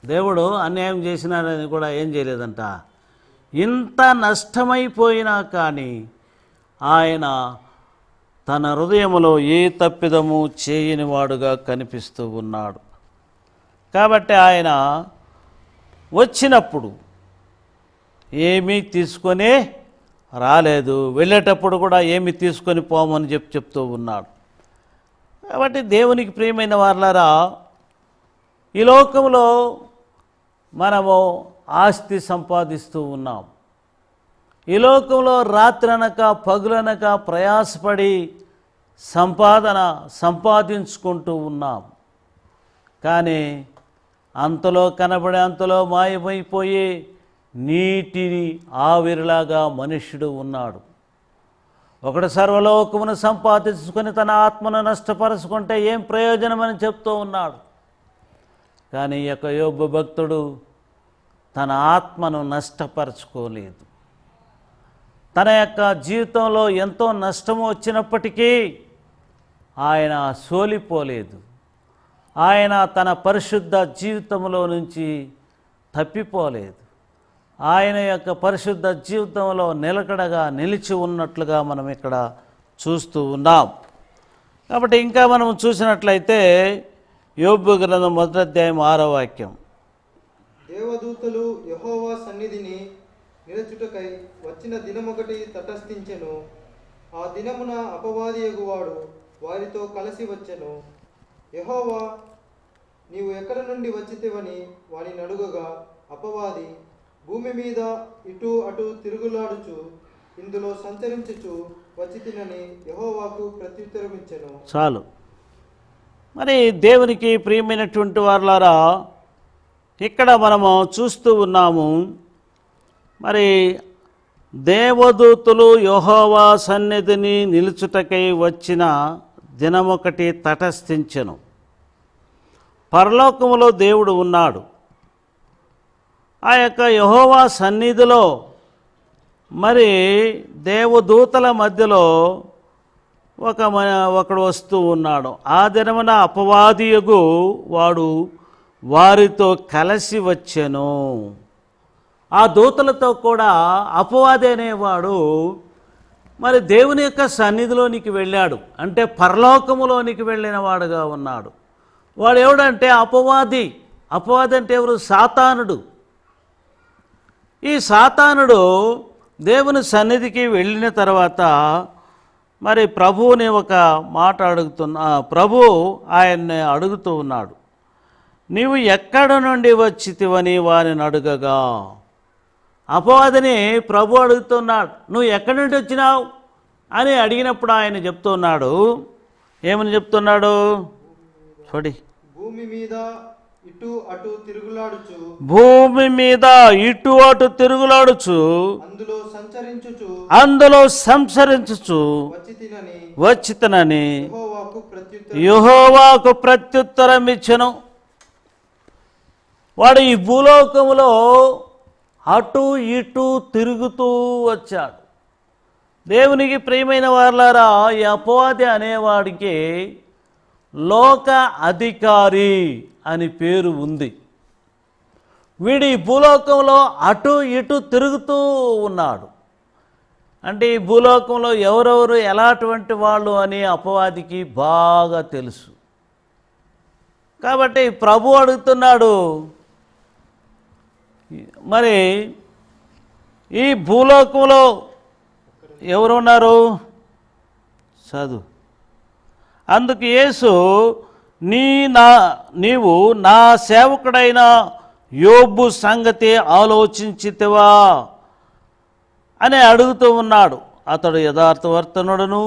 దేవుడు అన్యాయం చేసినాడని కూడా ఏం చేయలేదంట. ఇంత నష్టమైపోయినా కానీ ఆయన తన హృదయములో ఏ తప్పిదము చేయనివాడుగా కనిపిస్తూ ఉన్నాడు. కాబట్టి ఆయన వచ్చినప్పుడు ఏమీ తీసుకొని రాలేదు, వెళ్ళేటప్పుడు కూడా ఏమి తీసుకొని పోమని చెప్తూ ఉన్నాడు. కాబట్టి దేవునికి ప్రియమైన వారలారా, ఈ లోకంలో మనము ఆస్తి సంపాదిస్తూ ఉన్నాం. ఈ లోకంలో రాత్రనక పగులనక ప్రయాసపడి సంపాదించుకుంటూ ఉన్నాం. కానీ అంతలో కనబడే అంతలో మాయమైపోయే నీటిని ఆవిరిలాగా మనుష్యుడు ఉన్నాడు. ఒకడు సర్వలోకమును సంపాదించుకొని తన ఆత్మను నష్టపరుచుకుంటే ఏం ప్రయోజనమని చెప్తూ ఉన్నాడు. కానీ ఈ యొక్క యోబు భక్తుడు తన ఆత్మను నష్టపరచుకోలేదు. తన యొక్క జీవితంలో ఎంతో నష్టము వచ్చినప్పటికీ ఆయన సోలిపోలేదు. ఆయన తన పరిశుద్ధ జీవితంలో నుంచి తప్పిపోలేదు. ఆయన యొక్క పరిశుద్ధ జీవితంలో నిలకడగా నిలిచి ఉన్నట్లుగా మనం ఇక్కడ చూస్తూ ఉన్నాం. కాబట్టి ఇంకా మనం చూసినట్లయితే యోబు గ్రంథం 1వ అధ్యాయం 6వ వాక్యం. దేవదూతలు యెహోవా సన్నిధిని నిలచుటకై వచ్చిన దినమొకటి తటస్థించెను. ఆ దినమున అపవాది యగువాడు వారితో కలిసి వచ్చెను. యెహోవా, నీవు ఎక్కడి నుండి వచ్చితివని వానిని అడుగగా, అపవాది, భూమి మీద ఇటు అటు తిరుగులాడుచు ఇందులో సంచరించుచు వచ్చితినని యెహోవాకు ప్రత్యుత్తరమిచ్చెను. చాలు. మరి దేవునికి ప్రియమైనటువంటి వారులారా, ఇక్కడ మనము చూస్తూ ఉన్నాము. మరి దేవదూతలు యెహోవా సన్నిధిని నిలుచుటకై వచ్చిన దినమొకటి తటస్థించెను. పరలోకములో దేవుడు ఉన్నాడు. ఆ యొక్క యెహోవా సన్నిధిలో మరి దేవదూతల మధ్యలో ఒకడు వస్తూ ఉన్నాడు. ఆ దినమున అపవాదియగు వాడు వారితో కలిసి వచ్చెను. ఆ దూతలతో కూడా అపవాది అనేవాడు మరి దేవుని యొక్క సన్నిధిలోనికి వెళ్ళాడు. అంటే పరలోకములోనికి వెళ్ళిన వాడుగా ఉన్నాడు. వాడు ఎవడంటే అపవాది. అపవాది అంటే ఎవరు? సాతానుడు. ఈ సాతానుడు దేవుని సన్నిధికి వెళ్ళిన తర్వాత మరి ప్రభువుని ఒక మాట ప్రభు ఆయన్ని అడుగుతూ ఉన్నాడు. నీవు ఎక్కడ నుండి వచ్చితివని వారిని అడుగగా, అపవాదిని ప్రభు అడుగుతున్నాడు, నువ్వు ఎక్కడి నుండి వచ్చినావు అని అడిగినప్పుడు ఆయన చెప్తున్నాడు. ఏమని చెప్తున్నాడు చూడి. భూమి మీద ఇటు అటు తిరుగులాడుచు అందులో సంచరించుచు వచ్చితినని యెహోవాకు ప్రత్యుత్తరం ఇచ్చెను. వాడు ఈ భూలోకములో అటు ఇటు తిరుగుతూ వచ్చాడు. దేవునికి ప్రియమైన వారలారా, ఈ అపవాది అనేవాడికి లోక అధికారి అని పేరు ఉంది. వీడి భూలోకంలో అటు ఇటు తిరుగుతూ ఉన్నాడు. అంటే ఈ భూలోకంలో ఎవరెవరు ఎలాంటి వాళ్ళు అని అపవాదికి బాగా తెలుసు. కాబట్టి ప్రభు అడుగుతున్నాడు, మరి ఈ భూలోకంలో ఎవరున్నారు? చదువు. అందుకు యేసు, నీవు నా సేవకుడైన యోబు సంగతి ఆలోచించితివా అని అడుగుతూ ఉన్నాడు. అతడు యథార్థవర్తనుడును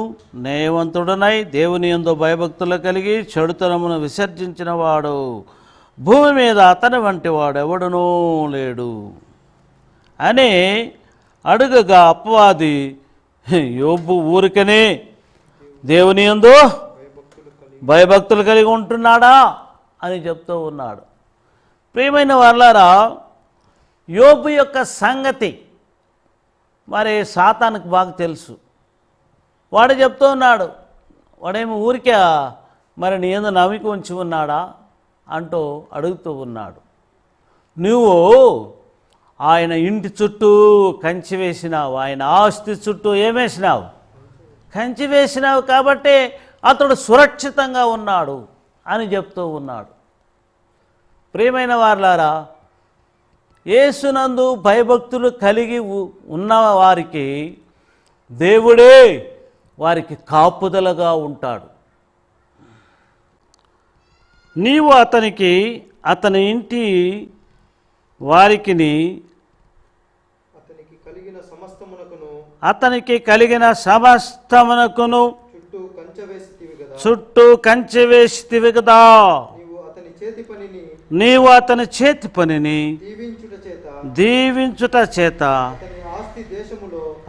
న్యాయవంతుడనై దేవుని యందు భయభక్తులు కలిగి చెడుతనమును విసర్జించిన వాడు, భూమి మీద అతని వంటి వాడెవడునూ లేడు అని అడుగగా అపవాది, యోబు ఊరికనే దేవుని యందు భయభక్తులు కలిగి ఉంటున్నాడా అని చెప్తూ ఉన్నాడు. ప్రియమైన వాళ్ళారా, యోబు యొక్క సంగతి మరి సాతానుకు బాగా తెలుసు. వాడు చెప్తూ ఉన్నాడు, వాడేమో ఊరికే మరి నీ యందు నమ్మిక ఉంచి ఉన్నాడా అంటూ అడుగుతూ ఉన్నాడు. నువ్వు ఆయన ఇంటి చుట్టూ కంచి వేసినావు, ఆయన ఆస్తి చుట్టూ ఏమేసినావు? కంచి వేసినావు, కాబట్టి అతడు సురక్షితంగా ఉన్నాడు అని చెప్తూ ఉన్నాడు. ప్రియమైన వారలారా, యేసునందు భయభక్తులు కలిగి ఉన్న వారికి దేవుడే వారికి కాపుదలగా ఉంటాడు. నీవు అతని ఇంటి వారికిని అతనికి కలిగిన సమస్తమునకును చుట్టూ కంచె వేసితివి కదా. నీవు అతని చేతి పనిని దీవించుట చేత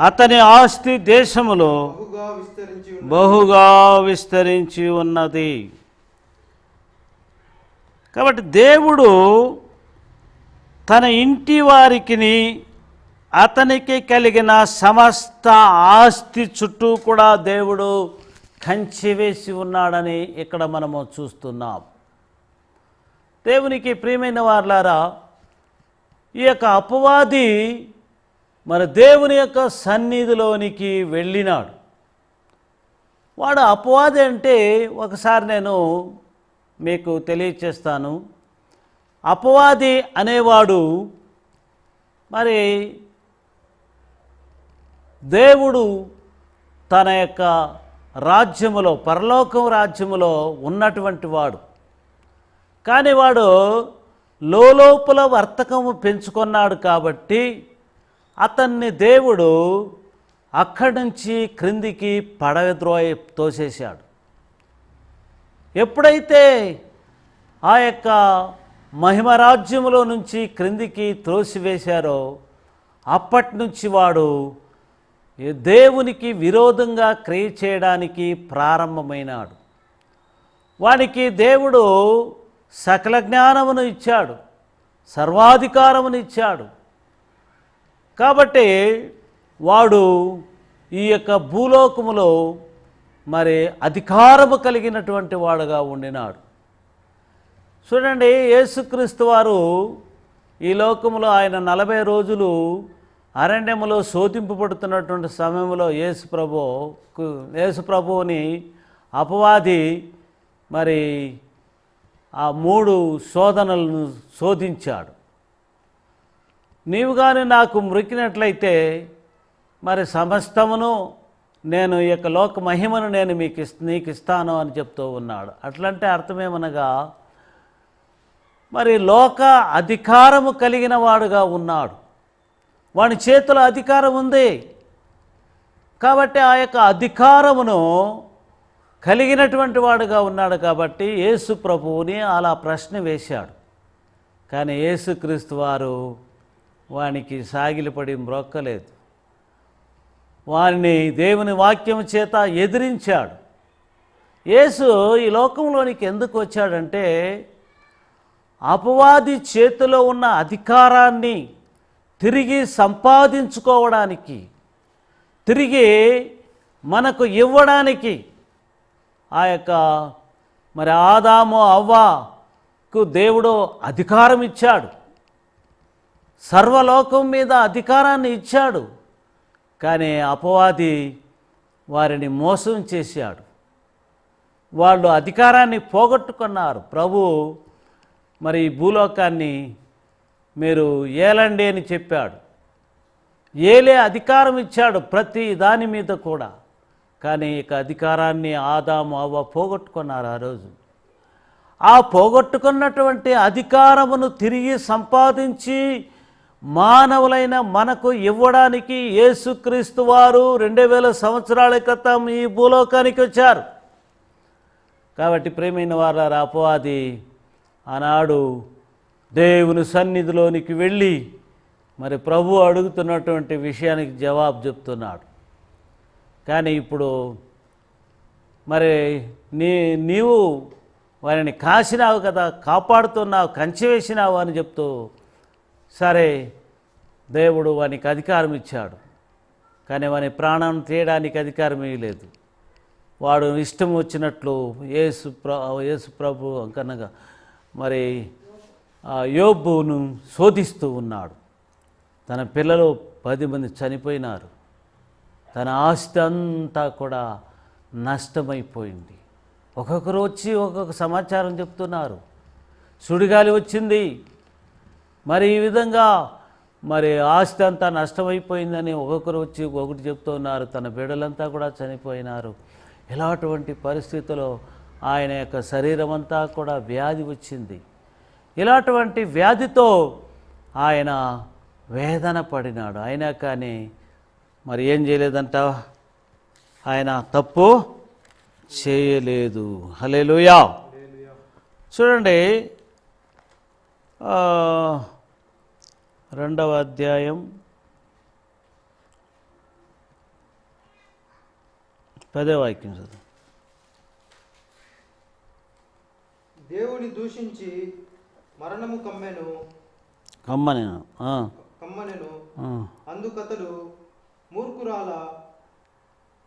అతని ఆస్తి దేశములో బహుగా విస్తరించి ఉన్నది. కాబట్టి దేవుడు తన ఇంటి వారికిని అతనికి కలిగిన సమస్త ఆస్తి చుట్టూ కూడా దేవుడు కంచె వేసి ఉన్నాడని ఇక్కడ మనము చూస్తున్నాం. దేవునికి ప్రియమైన వారలారా, ఈ యొక్క అపవాది మరి దేవుని యొక్క సన్నిధిలోనికి వెళ్ళినాడు. వాడు అపవాది అంటే ఒకసారి నేను మీకు తెలియచేస్తాను. అపవాది అనేవాడు మరి దేవుడు తన యొక్క రాజ్యములో, పరలోకం రాజ్యములో ఉన్నటువంటి వాడు. కానీ వాడు లోపల వర్తకము పెంచుకున్నాడు కాబట్టి అతన్ని దేవుడు అక్కడి నుంచి క్రిందికి పడద్రోయ తోసేశాడు. ఎప్పుడైతే ఆ యొక్క మహిమరాజ్యములో నుంచి క్రిందికి త్రోసివేశారో అప్పటి నుంచి వాడు దేవునికి విరోధంగా క్రియ చేయడానికి ప్రారంభమైనాడు. వానికి దేవుడు సకల జ్ఞానమును ఇచ్చాడు, సర్వాధికారమును ఇచ్చాడు. కాబట్టి వాడు ఈ యొక్క భూలోకములో మరి అధికారము కలిగినటువంటి వాడుగా ఉండినాడు. చూడండి, యేసుక్రీస్తు వారు ఈ లోకములో ఆయన 40 రోజులు అరణ్యములో శోధింపబడుతున్నటువంటి సమయంలో యేసు ప్రభువుని అపవాది మరి ఆ 3 శోధనలను శోధించాడు. నీవు కానీ నాకు మ్రొక్కినట్లయితే మరి సమస్తమును నేను ఈ యొక్క లోక మహిమను నేను నీకు ఇస్తాను అని చెప్తూ ఉన్నాడు. అట్లంటే అర్థమేమనగా మరి లోక అధికారము కలిగిన వాడుగా ఉన్నాడు. వాని చేతిలో అధికారం ఉంది కాబట్టి ఆ యొక్క అధికారమును కలిగినటువంటి వాడుగా ఉన్నాడు. కాబట్టి యేసు ప్రభువుని అలా ప్రశ్న వేశాడు. కానీ యేసుక్రీస్తు వారు వానికి సాగిలపడి మ్రొక్కలేదు. వారిని దేవుని వాక్యం చేత ఎదిరించాడు. యేసు ఈ లోకంలోనికి ఎందుకు వచ్చాడంటే అపవాది చేతిలో ఉన్న అధికారాన్ని తిరిగి సంపాదించుకోవడానికి, తిరిగి మనకు ఇవ్వడానికి. ఆ యొక్క మరి ఆదాము అవ్వకు దేవుడు అధికారం ఇచ్చాడు, సర్వలోకం మీద అధికారాన్ని ఇచ్చాడు. కానీ అపవాది వారిని మోసం చేశాడు. వాళ్ళు అధికారాన్ని పోగొట్టుకున్నారు. ప్రభు మరి ఈ భూలోకాన్ని మీరు ఏలండి అని చెప్పాడు. ఏలే అధికారం ఇచ్చాడు ప్రతి దాని మీద కూడా. కానీ ఇక అధికారాన్ని ఆదాము అవ్వ పోగొట్టుకున్నారు ఆ రోజు. ఆ పోగొట్టుకున్నటువంటి అధికారమును తిరిగి సంపాదించి మానవులైన మనకు ఇవ్వడానికి యేసుక్రీస్తు వారు 2000 సంవత్సరాల క్రితం ఈ భూలోకానికి వచ్చారు. కాబట్టి ప్రియమైన వారు అపవాది ఆనాడు దేవుని సన్నిధిలోనికి వెళ్ళి మరి ప్రభు అడుగుతున్నటువంటి విషయానికి జవాబు చెప్తున్నాడు. కానీ ఇప్పుడు మరి నీవు వారిని కాసినావు కదా, కాపాడుతున్నావు, కంచె వేసినావు అని చెప్తూ సరే దేవుడు వానికి అధికారం ఇచ్చాడు. కానీ వాని ప్రాణం తీయడానికి అధికారం ఇవ్వలేదు. వాడు ఇష్టం వచ్చినట్లు యేసు ప్రభు కనుక మరి యోబును శోధిస్తూ ఉన్నాడు. తన పిల్లలు 10 మంది చనిపోయినారు. తన ఆస్తి అంతా కూడా నష్టమైపోయింది. ఒక్కొక్కరు వచ్చి ఒక్కొక్క సమాచారం చెప్తున్నారు. సుడిగాలి వచ్చింది, మరి ఈ విధంగా మరి ఆస్తి అంతా నష్టమైపోయిందని ఒక్కొక్కరు వచ్చి ఒకటి చెప్తున్నారు. తన బిడ్డలంతా కూడా చనిపోయినారు. ఇలాంటి పరిస్థితుల్లో ఆయన యొక్క శరీరం అంతా కూడా వ్యాధి వచ్చింది. ఇలాంటి వ్యాధితో ఆయన వేదన పడినాడు. అయినా కానీ మరి ఏం చేయలేదంట, ఆయన తప్పు చేయలేదు. హల్లెలూయా. చూడండి 2వ అధ్యాయం 10వ వాక్యం చదువు. దేవుని దూషించి మరణము కమ్మనెను అందుకతడు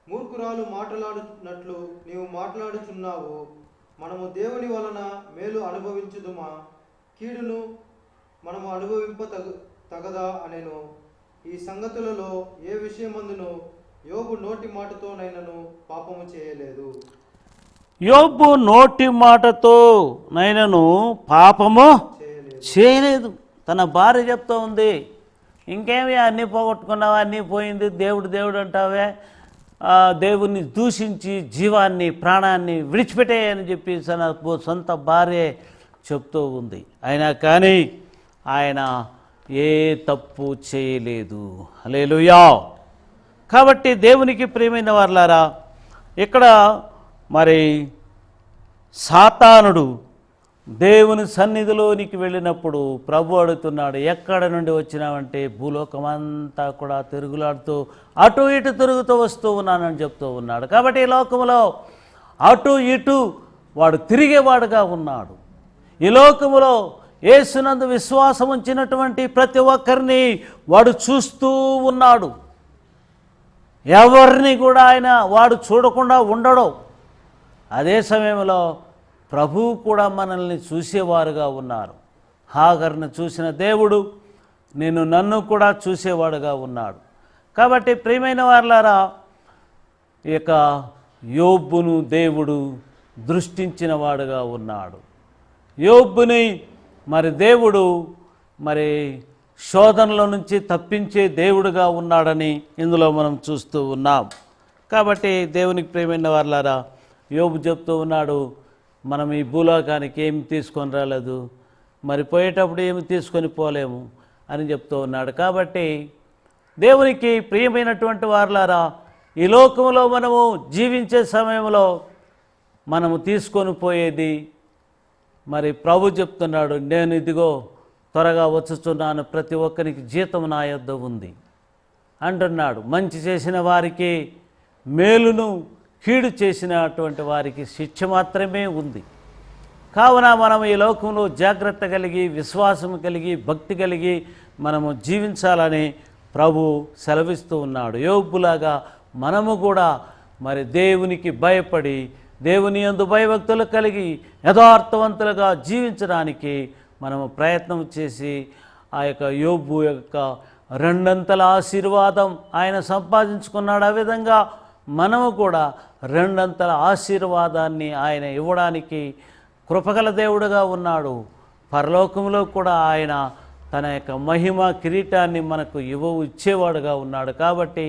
మూర్ఖురాలు మాట్లాడునట్లు నీవు మాట్లాడుచున్నావు. మనము దేవుని వలన మేలు అనుభవించుదుమా, కీడును మనము తగదా అనెను. ఈ సంగతులలో ఏ విషయమందును యోబు నోటి మాటతోనైనను పాపము చేయలేదు. యోబు నోటి మాటతో నైనను పాపము చేయలేదు. తన భార్య చెప్తూ ఉంది, ఇంకేమి అన్నీ పోగొట్టుకున్నావా, అన్నీ పోయింది, దేవుడు దేవుడు అంటావే, దేవుణ్ణి దూషించి జీవాన్ని ప్రాణాన్ని విడిచిపెట్టేయని చెప్పి తన సొంత భార్య చెప్తూ ఉంది. అయినా కానీ ఆయన ఏ తప్పు చేయలేదు. హల్లెలూయా. కాబట్టి దేవునికి ప్రియమైన వారలారా, ఇక్కడ మరి సాతానుడు దేవుని సన్నిధిలోనికి వెళ్ళినప్పుడు ప్రభు అడుగుతున్నాడు, ఎక్కడ నుండి వచ్చినావంటే భూలోకమంతా కూడా తిరుగులాడుతూ అటు ఇటు తిరుగుతూ వస్తూ ఉన్నానని చెప్తూ ఉన్నాడు. కాబట్టి ఈ లోకంలో అటు ఇటు వాడు తిరిగేవాడుగా ఉన్నాడు. ఈ లోకములో యేసునందు విశ్వాసం ఉంచినటువంటి ప్రతి ఒక్కరిని వాడు చూస్తూ ఉన్నాడు. ఎవరిని కూడా వాడు చూడకుండా ఉండడు. అదే సమయంలో ప్రభువు కూడా మనల్ని చూసేవారుగా ఉన్నారు. హాగర్ను చూసిన దేవుడు నన్ను కూడా చూసేవాడుగా ఉన్నాడు. కాబట్టి ప్రియమైన వారలారా, ఇక యోబును దేవుడు దృష్టించిన వాడుగా ఉన్నాడు. యోబుని మరి దేవుడు మరి శోధనల నుంచి తప్పించే దేవుడుగా ఉన్నాడని ఇందులో మనం చూస్తూ ఉన్నాం. కాబట్టి దేవునికి ప్రియమైన వారలారా, యోబు చెప్తూ ఉన్నాడు, మనం ఈ భూలోకానికి ఏమి తీసుకొని రాలేదు, మరి పోయేటప్పుడు ఏమి తీసుకొని పోలేము అని చెప్తూ ఉన్నాడు. కాబట్టి దేవునికి ప్రియమైనటువంటి వారలారా, ఈ లోకంలో మనము జీవించే సమయంలో మనము తీసుకొని పోయేది మరి ప్రభు చెప్తున్నాడు, నేను ఇదిగో త్వరగా వచ్చుచున్నాను, ప్రతి ఒక్కరికి జీతం నా యొద్ద ఉంది అంటున్నాడు. మంచి చేసిన వారికి మేలును, కీడు చేసినటువంటి వారికి శిక్ష మాత్రమే ఉంది. కావున మనం ఈ లోకంలో జాగ్రత్త కలిగి, విశ్వాసం కలిగి, భక్తి కలిగి మనము జీవించాలని ప్రభు సెలవిస్తూ ఉన్నాడు. యోబులాగా మనము కూడా మరి దేవునికి భయపడి, దేవుని యందు భయభక్తులు కలిగి యథార్థవంతులుగా జీవించడానికి మనము ప్రయత్నం చేసి ఆ యొక్క యోబు యొక్క రెండంతల ఆశీర్వాదం ఆయన సంపాదించుకున్నాడు. ఆ విధంగా మనము కూడా రెండంతల ఆశీర్వాదాన్ని ఆయన ఇవ్వడానికి కృపగల దేవుడుగా ఉన్నాడు. పరలోకంలో కూడా ఆయన తన యొక్క మహిమ కిరీటాన్ని మనకు ఇచ్చేవాడుగా ఉన్నాడు. కాబట్టి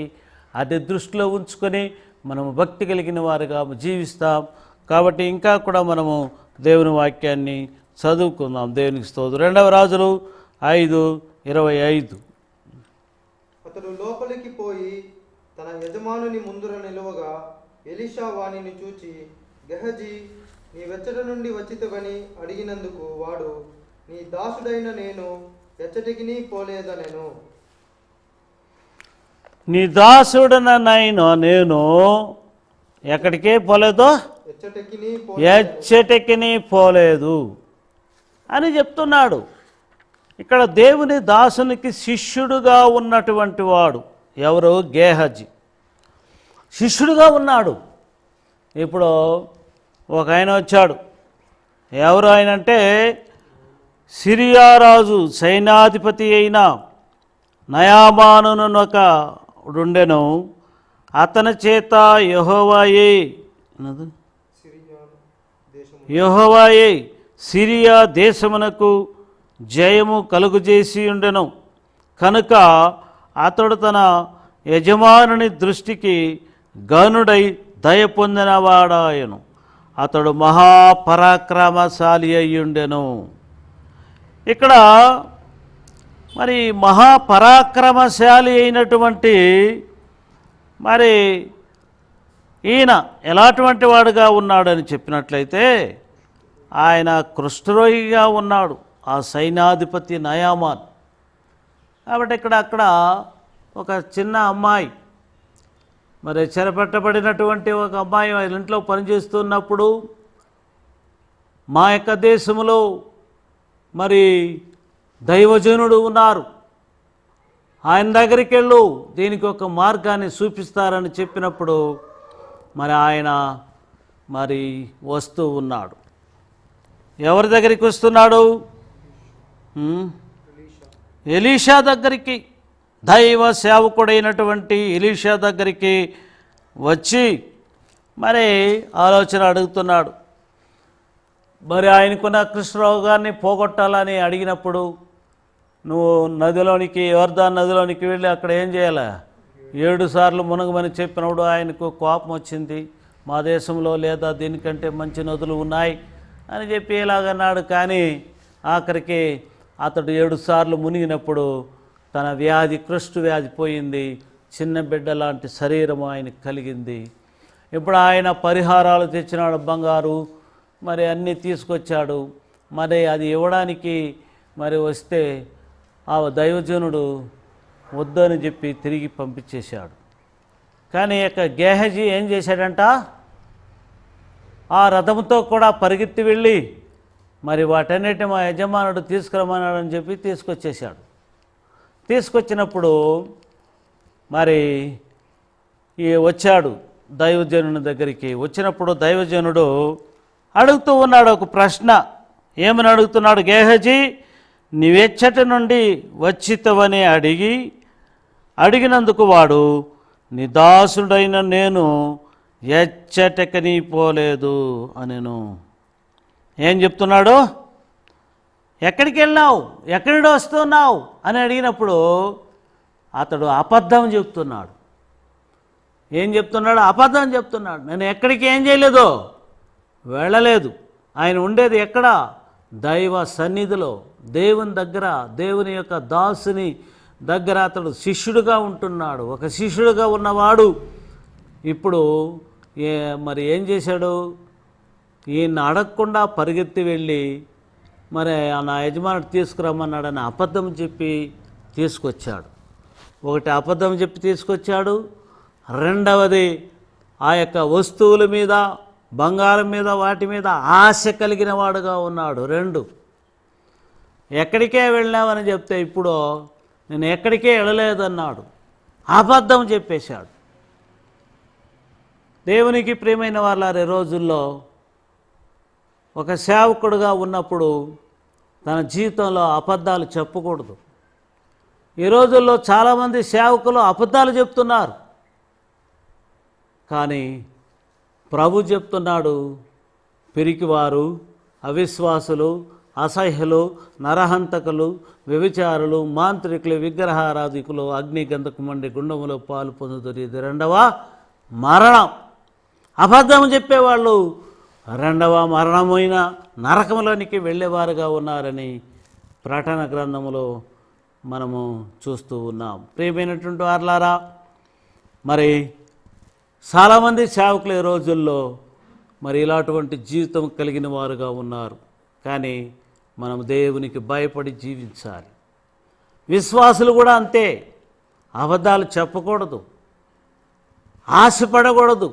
అది దృష్టిలో ఉంచుకొని మనము భక్తి కలిగిన వారుగా జీవిస్తాం. కాబట్టి ఇంకా కూడా మనము దేవుని వాక్యాన్ని చదువుకుందాం. దేవునికి స్తోత్రం. 2 రాజులు 5:25. అతడు లోపలికి పోయి తన యజమానుని ముందుర నిలువగా ఎలీషా వానిని చూచి, గెహజీ, నీ వెచ్చట నుండి వచ్చితవని అడిగినందుకు వాడు, నీ దాసుడైన నేను ఎచ్చటికిని పోలేదనెను. నీ దాసుడనైనా నేను ఎక్కడికే పోలేదో ఎచ్చటికిని పోలేదు అని చెప్తున్నాడు. ఇక్కడ దేవుని దాసునికి శిష్యుడుగా ఉన్నటువంటి వాడు ఎవరు? గేహజీ శిష్యుడుగా ఉన్నాడు. ఇప్పుడు ఒక ఆయన వచ్చాడు. ఎవరు ఆయన అంటే సిరియా రాజు సైన్యాధిపతి అయిన నయామానును ఒకడుండెను. అతని చేత యెహోవాయే సిరియా దేశమునకు జయము కలుగుజేసి ఉండెను. కనుక అతడు తన యజమానుని దృష్టికి గనుడై దయ పొందినవాడాయను. అతడు మహాపరాక్రమశాలి అయ్యుండెను. ఇక్కడ మరి మహాపరాక్రమశాలి అయినటువంటి మరి ఈయన ఎలాంటి వాడుగా ఉన్నాడని చెప్పినట్లయితే ఆయన కుష్ఠరోగిగా ఉన్నాడు, ఆ సైన్యాధిపతి నయామాన్. కాబట్టి అక్కడ ఒక చిన్న అమ్మాయి, మరి చెరపట్టబడినటువంటి ఒక అమ్మాయి వాళ్ళ ఇంట్లో పనిచేస్తున్నప్పుడు మా యొక్క దేశంలో మరి దైవజనుడు ఉన్నారు, ఆయన దగ్గరికి వెళ్ళు, దీనికి ఒక మార్గాన్ని చూపిస్తారని చెప్పినప్పుడు మరి ఆయన మరి వస్తూ ఉన్నాడు. ఎవరి దగ్గరికి వస్తున్నాడు? ఎలీషా దగ్గరికి, దైవ సేవకుడైనటువంటి ఎలీషా దగ్గరికి వచ్చి మరి ఆలోచన అడుగుతున్నాడు. మరి ఆయనకున్న కుష్ఠరోగాన్ని పోగొట్టాలని అడిగినప్పుడు నువ్వు నదిలోనికి, యోర్దాను నదిలోనికి వెళ్ళి అక్కడ ఏం చేయాలి? 7 సార్లు మునగమని చెప్పినప్పుడు ఆయనకు కోపం వచ్చింది. మా దేశంలో లేదా దీనికంటే మంచి నదులు ఉన్నాయి అని చెప్పి ఇలాగన్నాడు. కానీ ఆఖరికి అతడు 7 సార్లు మునిగినప్పుడు తన వ్యాధి, కుష్ఠ వ్యాధి పోయింది. చిన్న బిడ్డ లాంటి శరీరం ఆయనకు కలిగింది. ఇప్పుడు ఆయన పరిహారాలు తెచ్చినాడు, బంగారు మరి అన్నీ తీసుకొచ్చాడు. మరి అది ఇవ్వడానికి మరి వస్తే ఆ దైవజనుడు వద్దని చెప్పి తిరిగి పంపించేశాడు. కానీ ఇక గేహజీ ఏం చేశాడంట? ఆ రథంతో కూడా పరిగెత్తి వెళ్ళి మరి వాటన్నిటి మా యజమానుడు తీసుకురమన్నాడని చెప్పి తీసుకొచ్చేశాడు. తీసుకొచ్చినప్పుడు మరి వచ్చాడు దైవజనుని దగ్గరికి. వచ్చినప్పుడు దైవజనుడు అడుగుతూ ఉన్నాడు ఒక ప్రశ్న. ఏమని అడుగుతున్నాడు? గేహజీ, నీవెచ్చటి నుండి వచ్చితవని అడిగినందుకు వాడు, నీ దాసుడైన నేను ఎచ్చటకని పోలేదు అనెను. ఏం చెప్తున్నాడు? ఎక్కడికి వెళ్ళావు, ఎక్కడి నుండి వస్తున్నావు అని అడిగినప్పుడు అతడు అబద్ధం చెప్తున్నాడు. ఏం చెప్తున్నాడు? అబద్ధం చెప్తున్నాడు. నేను ఎక్కడికి ఏం చేయలేదు, వెళ్ళలేదు. ఆయన ఉండేది ఎక్కడ? దైవ సన్నిధిలో, దేవుని దగ్గర, దేవుని యొక్క దాసుని దగ్గర అతడు శిష్యుడుగా ఉంటున్నాడు. ఒక శిష్యుడుగా ఉన్నవాడు ఇప్పుడు మరి ఏం చేశాడు? ఈయన అడగకుండా పరిగెత్తి వెళ్ళి మరి నా యజమానుడు తీసుకురమ్మన్నాడని అబద్ధం చెప్పి తీసుకొచ్చాడు. ఒకటి అబద్ధం చెప్పి తీసుకొచ్చాడు. రెండవది ఆ యొక్క వస్తువుల మీద, బంగారం మీద, వాటి మీద ఆశ కలిగిన వాడుగా ఉన్నాడు. 2 ఎక్కడికే వెళ్ళామని చెప్తే ఇప్పుడు నేను ఎక్కడికే వెళ్ళలేదన్నాడు. అబద్ధం చెప్పేశాడు. దేవునికి ప్రియమైన వాళ్ళ రోజుల్లో ఒక సేవకుడుగా ఉన్నప్పుడు తన జీవితంలో అబద్ధాలు చెప్పకూడదు. ఈ రోజుల్లో చాలామంది సేవకులు అబద్ధాలు చెప్తున్నారు. కానీ ప్రభు చెప్తున్నాడు, పిరికివారు, అవిశ్వాసులు, అసహ్యులు, నరహంతకులు, వ్యభిచారులు, మాంత్రికులు, విగ్రహారాధికులు అగ్నిగంధకు మండి గుండములో పాలు పొందుతారు. ఇది రెండవ మరణం. అబద్ధం చెప్పేవాళ్ళు రెండవ మరణమైన నరకంలోనికి వెళ్ళేవారుగా ఉన్నారని ప్రకటన గ్రంథములో మనము చూస్తూ ఉన్నాం. ప్రియమైనటువంటి వారలారా, మరి చాలామంది సేవకులు ఈ రోజుల్లో మరి ఇలాంటి జీవితం కలిగిన వారుగా ఉన్నారు. కానీ మనం దేవునికి భయపడి జీవించాలి. విశ్వాసులు కూడా అంతే. అబద్ధాలు చెప్పకూడదు, ఆశపడకూడదు.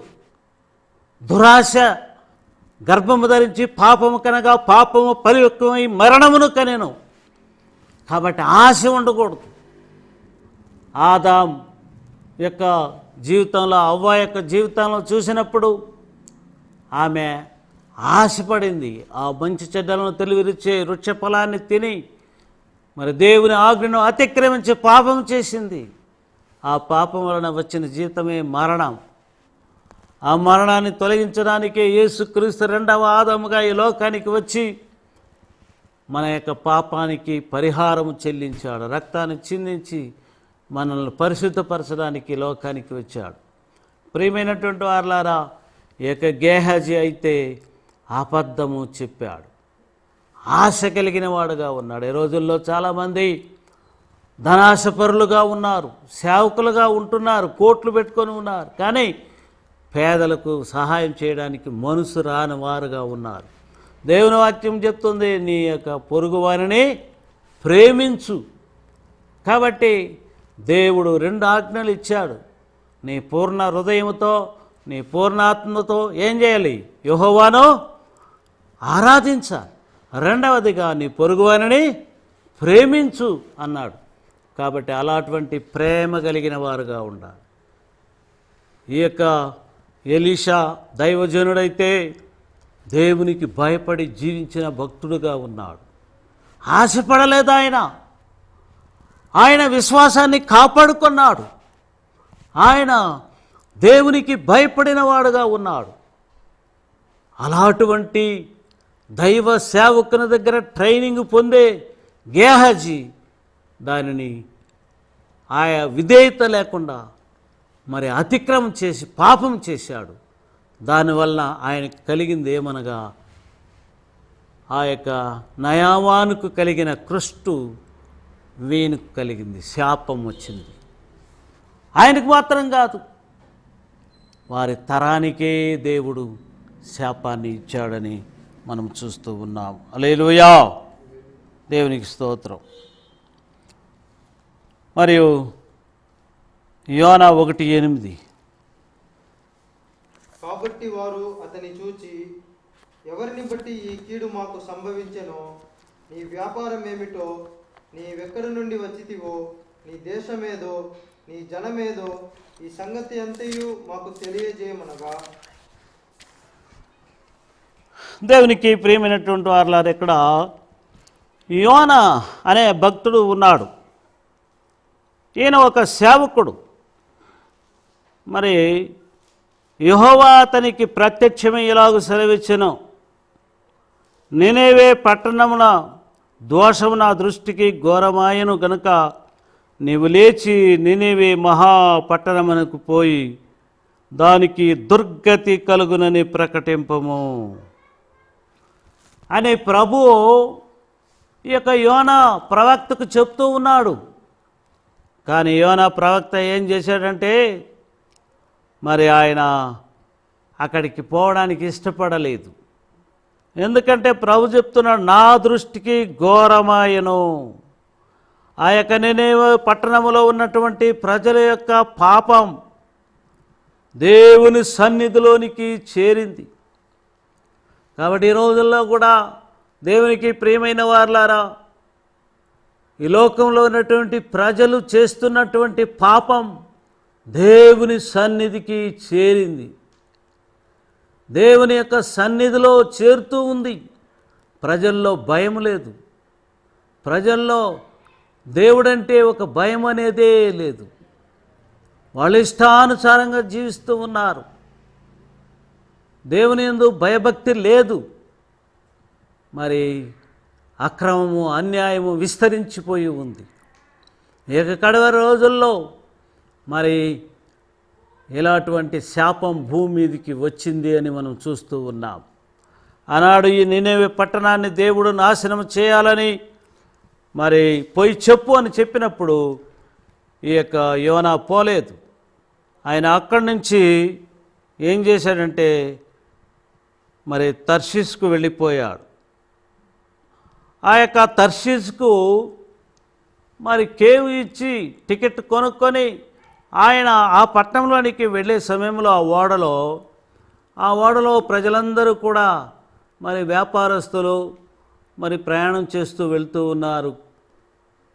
దురాశ గర్భము ధరించి పాపము కనగా పాపము పరిపక్వమై మరణమును కనెను. కాబట్టి ఆశ ఉండకూడదు. ఆదాం యొక్క జీవితంలో, అవ్వ యొక్క జీవితంలో చూసినప్పుడు ఆమె ఆశపడింది. ఆ మంచి చెడ్డలను తెలివిరిచే వృక్ష ఫలాన్ని తిని మరి దేవుని ఆజ్ఞను అతిక్రమించి పాపం చేసింది. ఆ పాపం వలన వచ్చిన జీవితమే మరణం. ఆ మరణాన్ని తొలగించడానికే యేసుక్రీస్తు రెండవ ఆదాముగా ఈ లోకానికి వచ్చి మన యొక్క పాపానికి పరిహారం చెల్లించాడు. రక్తాన్ని చిందించి మనల్ని పరిశుద్ధపరచడానికి లోకానికి వచ్చాడు. ప్రియమైనటువంటి వారలారా, గేహజీ అయితే అబద్ధము చెప్పాడు, ఆశ కలిగిన వాడుగా ఉన్నాడు. ఈ రోజుల్లో చాలామంది ధనాశపరులుగా ఉన్నారు, సేవకులుగా ఉంటున్నారు, కోట్లు పెట్టుకొని ఉన్నారు. కానీ పేదలకు సహాయం చేయడానికి మనసు రాని వారుగా ఉన్నారు. దేవుని వాక్యం చెప్తుంది, నీ యొక్క పొరుగువారిని ప్రేమించు. కాబట్టి దేవుడు 2 ఆజ్ఞలు ఇచ్చాడు. నీ పూర్ణ హృదయంతో, నీ పూర్ణాత్మతో ఏం చేయాలి? యెహోవాను ఆరాధించాలి. రెండవదిగా నీ పొరుగువారిని ప్రేమించు అన్నాడు. కాబట్టి అలాంటి ప్రేమ కలిగిన వారుగా ఉండాలి. ఈ యొక్క ఎలీషా దైవజనుడైతే దేవునికి భయపడి జీవించిన భక్తుడుగా ఉన్నాడు. ఆశపడలేదు ఆయన విశ్వాసాన్ని కాపాడుకున్నాడు. ఆయన దేవునికి భయపడిన వాడుగా ఉన్నాడు. అలాంటి దైవ సేవకుని దగ్గర ట్రైనింగ్ పొందే గేహజీ దానిని ఆయా విధేయత లేకుండా మరి అతిక్రమం చేసి పాపం చేశాడు. దానివల్ల ఆయనకు కలిగింది ఏమనగా, ఆ యొక్క నయామానుకు కలిగిన కృష్టు వీనుకు కలిగింది, శాపం వచ్చింది. ఆయనకు మాత్రం కాదు, వారి తరానికే దేవుడు శాపాన్ని ఇచ్చాడని మనం చూస్తూ ఉన్నాం. హల్లెలూయా, దేవునికి స్తోత్రం. మరియు యోనా 1:8, కాబట్టి వారు అతని చూచి, ఎవరిని బట్టి ఈ కీడు మాకు సంభవించెనో, నీ వ్యాపారం ఏమిటో, నీవెక్కడి నుండి వచ్చితివో, నీ దేశమేదో, నీ జనమేదో, ఈ సంగతి అంతయు మాకు తెలియజేయమనగా. దేవునికి ప్రియమైనటువంటి వారలారా, ఇక్కడ యోనా అనే భక్తుడు ఉన్నాడు. ఈయన ఒక సేవకుడు. మరి యెహోవా అతనికి ప్రత్యక్షమై ఇలాగు సెలవిచ్చెను, నినెవే పట్టణమున దోషము నా దృష్టికి ఘోరమాయను గనుక నీవు లేచి నినెవే మహాపట్టణమునకు పోయి దానికి దుర్గతి కలుగునని ప్రకటింపము అని ప్రభువు ఈ యొక్క యోనా ప్రవక్తకు చెప్తూ ఉన్నాడు. కానీ యోనా ప్రవక్త ఏం చేశాడంటే, మరి ఆయన అక్కడికి పోవడానికి ఇష్టపడలేదు. ఎందుకంటే ప్రభు చెప్తున్నాడు, నా దృష్టికి ఘోరమాయను. ఆ యొక్క నినెవే పట్టణంలో ఉన్నటువంటి ప్రజల యొక్క పాపం దేవుని సన్నిధిలోనికి చేరింది. కాబట్టి ఈ రోజుల్లో కూడా దేవునికి ప్రియమైన వారలారా, ఈ లోకంలో ఉన్నటువంటి ప్రజలు చేస్తున్నటువంటి పాపం దేవుని సన్నిధికి చేరింది, దేవుని యొక్క సన్నిధిలో చేరుతూ ఉంది. ప్రజల్లో భయం లేదు, ప్రజల్లో దేవుడంటే ఒక భయం అనేదే లేదు. వాళ్ళ ఇష్టానుసారంగా జీవిస్తూ ఉన్నారు. దేవుని యందు భయభక్తి లేదు. మరి అక్రమము, అన్యాయము విస్తరించిపోయి ఉంది. ఇక కడవ రోజుల్లో మరి ఇలాంటి శాపం భూమి మీదకి వచ్చింది అని మనం చూస్తూ ఉన్నాం. ఆనాడు ఈ నినెవె పట్టణాన్ని దేవుడు నాశనం చేయాలని మరి పోయి చెప్పు అని చెప్పినప్పుడు ఈ యొక్క యోనా పోలేదు. ఆయన అక్కడి నుంచి ఏం చేశాడంటే మరి తర్షీస్కు వెళ్ళిపోయాడు. ఆ యొక్క తర్షీస్కు మరి కేవ్ ఇచ్చి టికెట్ కొనుక్కొని ఆయన ఆ పట్టణంలోనికి వెళ్ళే సమయంలో ఆ ఓడలో ప్రజలందరూ కూడా మరి వ్యాపారస్తులు మరి ప్రయాణం చేస్తూ వెళ్తూ ఉన్నారు.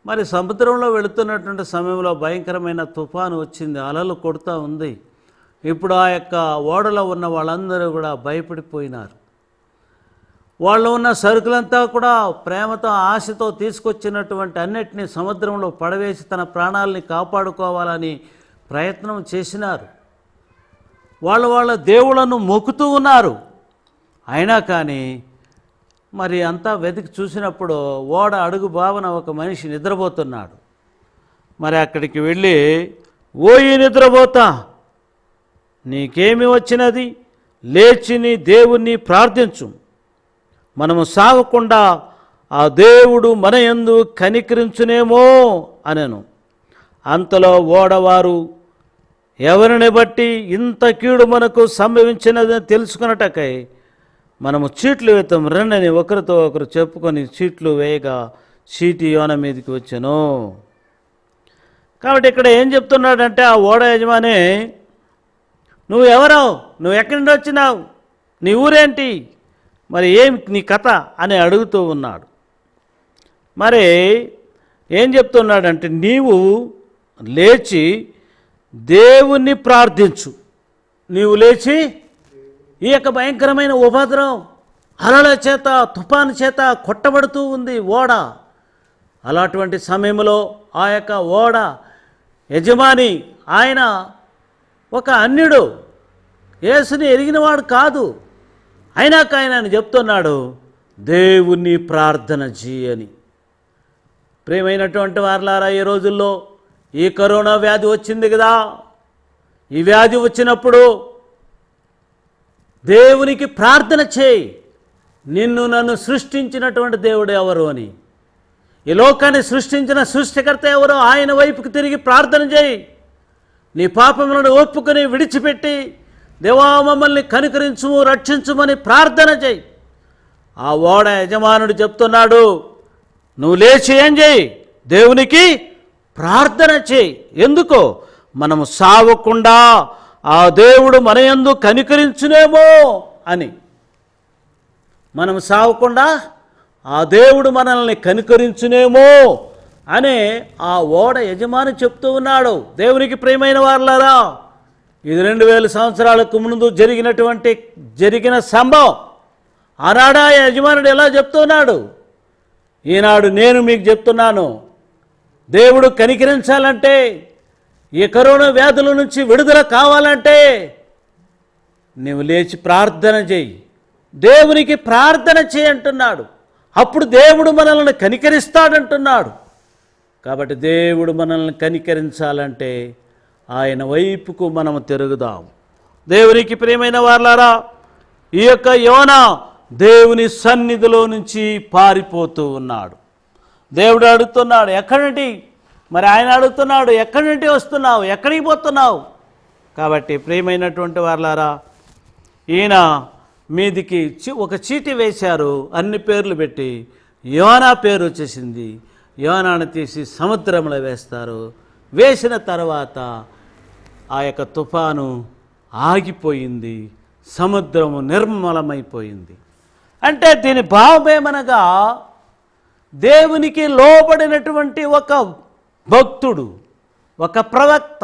మరి సముద్రంలో వెళుతున్నటువంటి సమయంలో భయంకరమైన తుఫాను వచ్చింది, అలలు కొడుతూ ఉంది. ఇప్పుడు ఆ యొక్క ఓడలో ఉన్న వాళ్ళందరూ కూడా భయపడిపోయినారు. వాళ్ళు ఉన్న సరుకులంతా కూడా ప్రేమతో, ఆశతో తీసుకొచ్చినటువంటి అన్నిటినీ సముద్రంలో పడవేసి తన ప్రాణాలని కాపాడుకోవాలని ప్రయత్నం చేసినారు. వాళ్ళ దేవుళ్ళను మొక్కుతూ ఉన్నారు. అయినా కానీ మరి అంతా వెతికి చూసినప్పుడు ఓడ అడుగు భావన ఒక మనిషి నిద్రపోతున్నాడు. మరి అక్కడికి వెళ్ళి, ఓయి నిద్రపోతా, నీకేమి వచ్చినది? లేచి నీ దేవుణ్ణి ప్రార్థించు, మనము సాగకుండా ఆ దేవుడు మన యందు కనికరించునేమో అనెను. అంతలో ఓడవారు ఎవరిని బట్టి ఇంత కీడు మనకు సంభవించినదని తెలుసుకున్నటకై మనము చీట్లు వేద్దాం రండని ఒకరితో ఒకరు చెప్పుకొని చీట్లు వేయగా చీటి యోన మీదకి వచ్చాను. కాబట్టి ఇక్కడ ఏం చెప్తున్నాడంటే ఆ ఓడ యజమాని, నువ్వు ఎవరో, నువ్వు ఎక్కడి నుండి వచ్చినావు, నీ ఊరేంటి, మరి ఏం నీ కథ అని అడుగుతూ ఉన్నాడు. మరి ఏం చెప్తున్నాడంటే, నీవు లేచి దేవుణ్ణి ప్రార్థించు. నీవు లేచి ఈ యొక్క భయంకరమైన ఉపద్రవం, అలల చేత, తుఫాను చేత కొట్టబడుతూ ఉంది ఓడ. అలాంటి సమయంలో ఆ యొక్క ఓడ యజమాని ఆయన ఒక అన్యుడు, యేసుని ఎరిగినవాడు కాదు. అయినాక ఆయన చెప్తున్నాడు, దేవుణ్ణి ప్రార్థన చేయని. ప్రియమైనటువంటి వారలారా, ఈ రోజుల్లో ఈ కరోనా వ్యాధి వచ్చింది కదా, ఈ వ్యాధి వచ్చినప్పుడు దేవునికి ప్రార్థన చేయి. నిన్ను నన్ను సృష్టించినటువంటి దేవుడు ఎవరు అని, ఈ లోకాన్ని సృష్టించిన సృష్టికర్త ఎవరో ఆయన వైపుకి తిరిగి ప్రార్థన చేయి. నీ పాపములను ఒప్పుకొని విడిచిపెట్టి, దేవా మమ్మల్ని కనికరించుము, రక్షించుమని ప్రార్థన చేయి. ఆ ఓడ యజమానుడు చెప్తున్నాడు, నువ్వు లేచి ఏం చేయి, దేవునికి ప్రార్థన చేయి. ఎందుకో, మనము సావకుండా ఆ దేవుడు మన యందు కనికరించునేమో అని. మనం సావకుండా ఆ దేవుడు మనల్ని కనికరించునేమో అనే ఆ ఓడ యజమాని చెప్తూ ఉన్నాడు. దేవునికి ప్రియమైన వారలారా, ఇది 2000 సంవత్సరాలకు ముందు జరిగిన సంభవం. ఆనాడు ఆ యజమానుడు ఎలా చెప్తున్నాడు, ఈనాడు నేను మీకు చెప్తున్నాను. దేవుడు కనికరించాలంటే, ఈ కరోనా వ్యాధుల నుంచి విడుదల కావాలంటే నువ్వు లేచి ప్రార్థన చేయి, దేవునికి ప్రార్థన చేయి అంటున్నాడు. అప్పుడు దేవుడు మనల్ని కనికరిస్తాడంటున్నాడు. కాబట్టి దేవుడు మనల్ని కనికరించాలంటే ఆయన వైపుకు మనము తిరుగుదాం. దేవునికి ప్రియమైన వారలారా, ఈ యొక్క యోనా దేవుని సన్నిధిలో నుంచి పారిపోతూ ఉన్నాడు. దేవుడు అడుగుతున్నాడు, ఎక్కడి నుండి? మరి ఆయన అడుగుతున్నాడు, ఎక్కడి నుండి వస్తున్నావు, ఎక్కడికి పోతున్నావు? కాబట్టి ప్రియమైనటువంటి వారలారా, ఈయన మీదికి ఒక చీటి వేశారు, అన్ని పేర్లు పెట్టి. యోనా పేరు వచ్చేసింది. యోనాను తీసి సముద్రంలో వేస్తారు. వేసిన తర్వాత ఆ యొక్క తుఫాను ఆగిపోయింది, సముద్రము నిర్మలమైపోయింది. అంటే దీని భావమేమనగా, దేవునికి లోబడినటువంటి ఒక భక్తుడు, ఒక ప్రవక్త,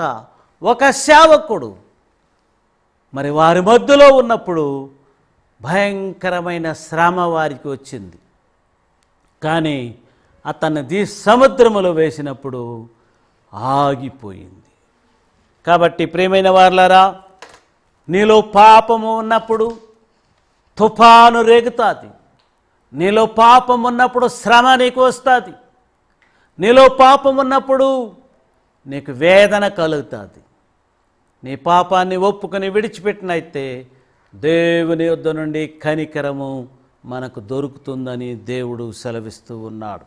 ఒక సేవకుడు మరి వారి మధ్యలో ఉన్నప్పుడు భయంకరమైన శ్రమ వారికి వచ్చింది. కానీ అతన్ని సముద్రములో వేసినప్పుడు ఆగిపోయింది. కాబట్టి ప్రియమైన వారలారా, నీలో పాపము ఉన్నప్పుడు తుఫాను రేగుతుంది. నీలో పాపం ఉన్నప్పుడు శ్రమ నీకు వస్తుంది. నీలో పాపం ఉన్నప్పుడు నీకు వేదన కలుగుతుంది. నీ పాపాన్ని ఒప్పుకొని విడిచిపెట్టినైతే దేవుని యొద్ద నుండి కనికరము మనకు దొరుకుతుందని దేవుడు సెలవిస్తూ ఉన్నాడు.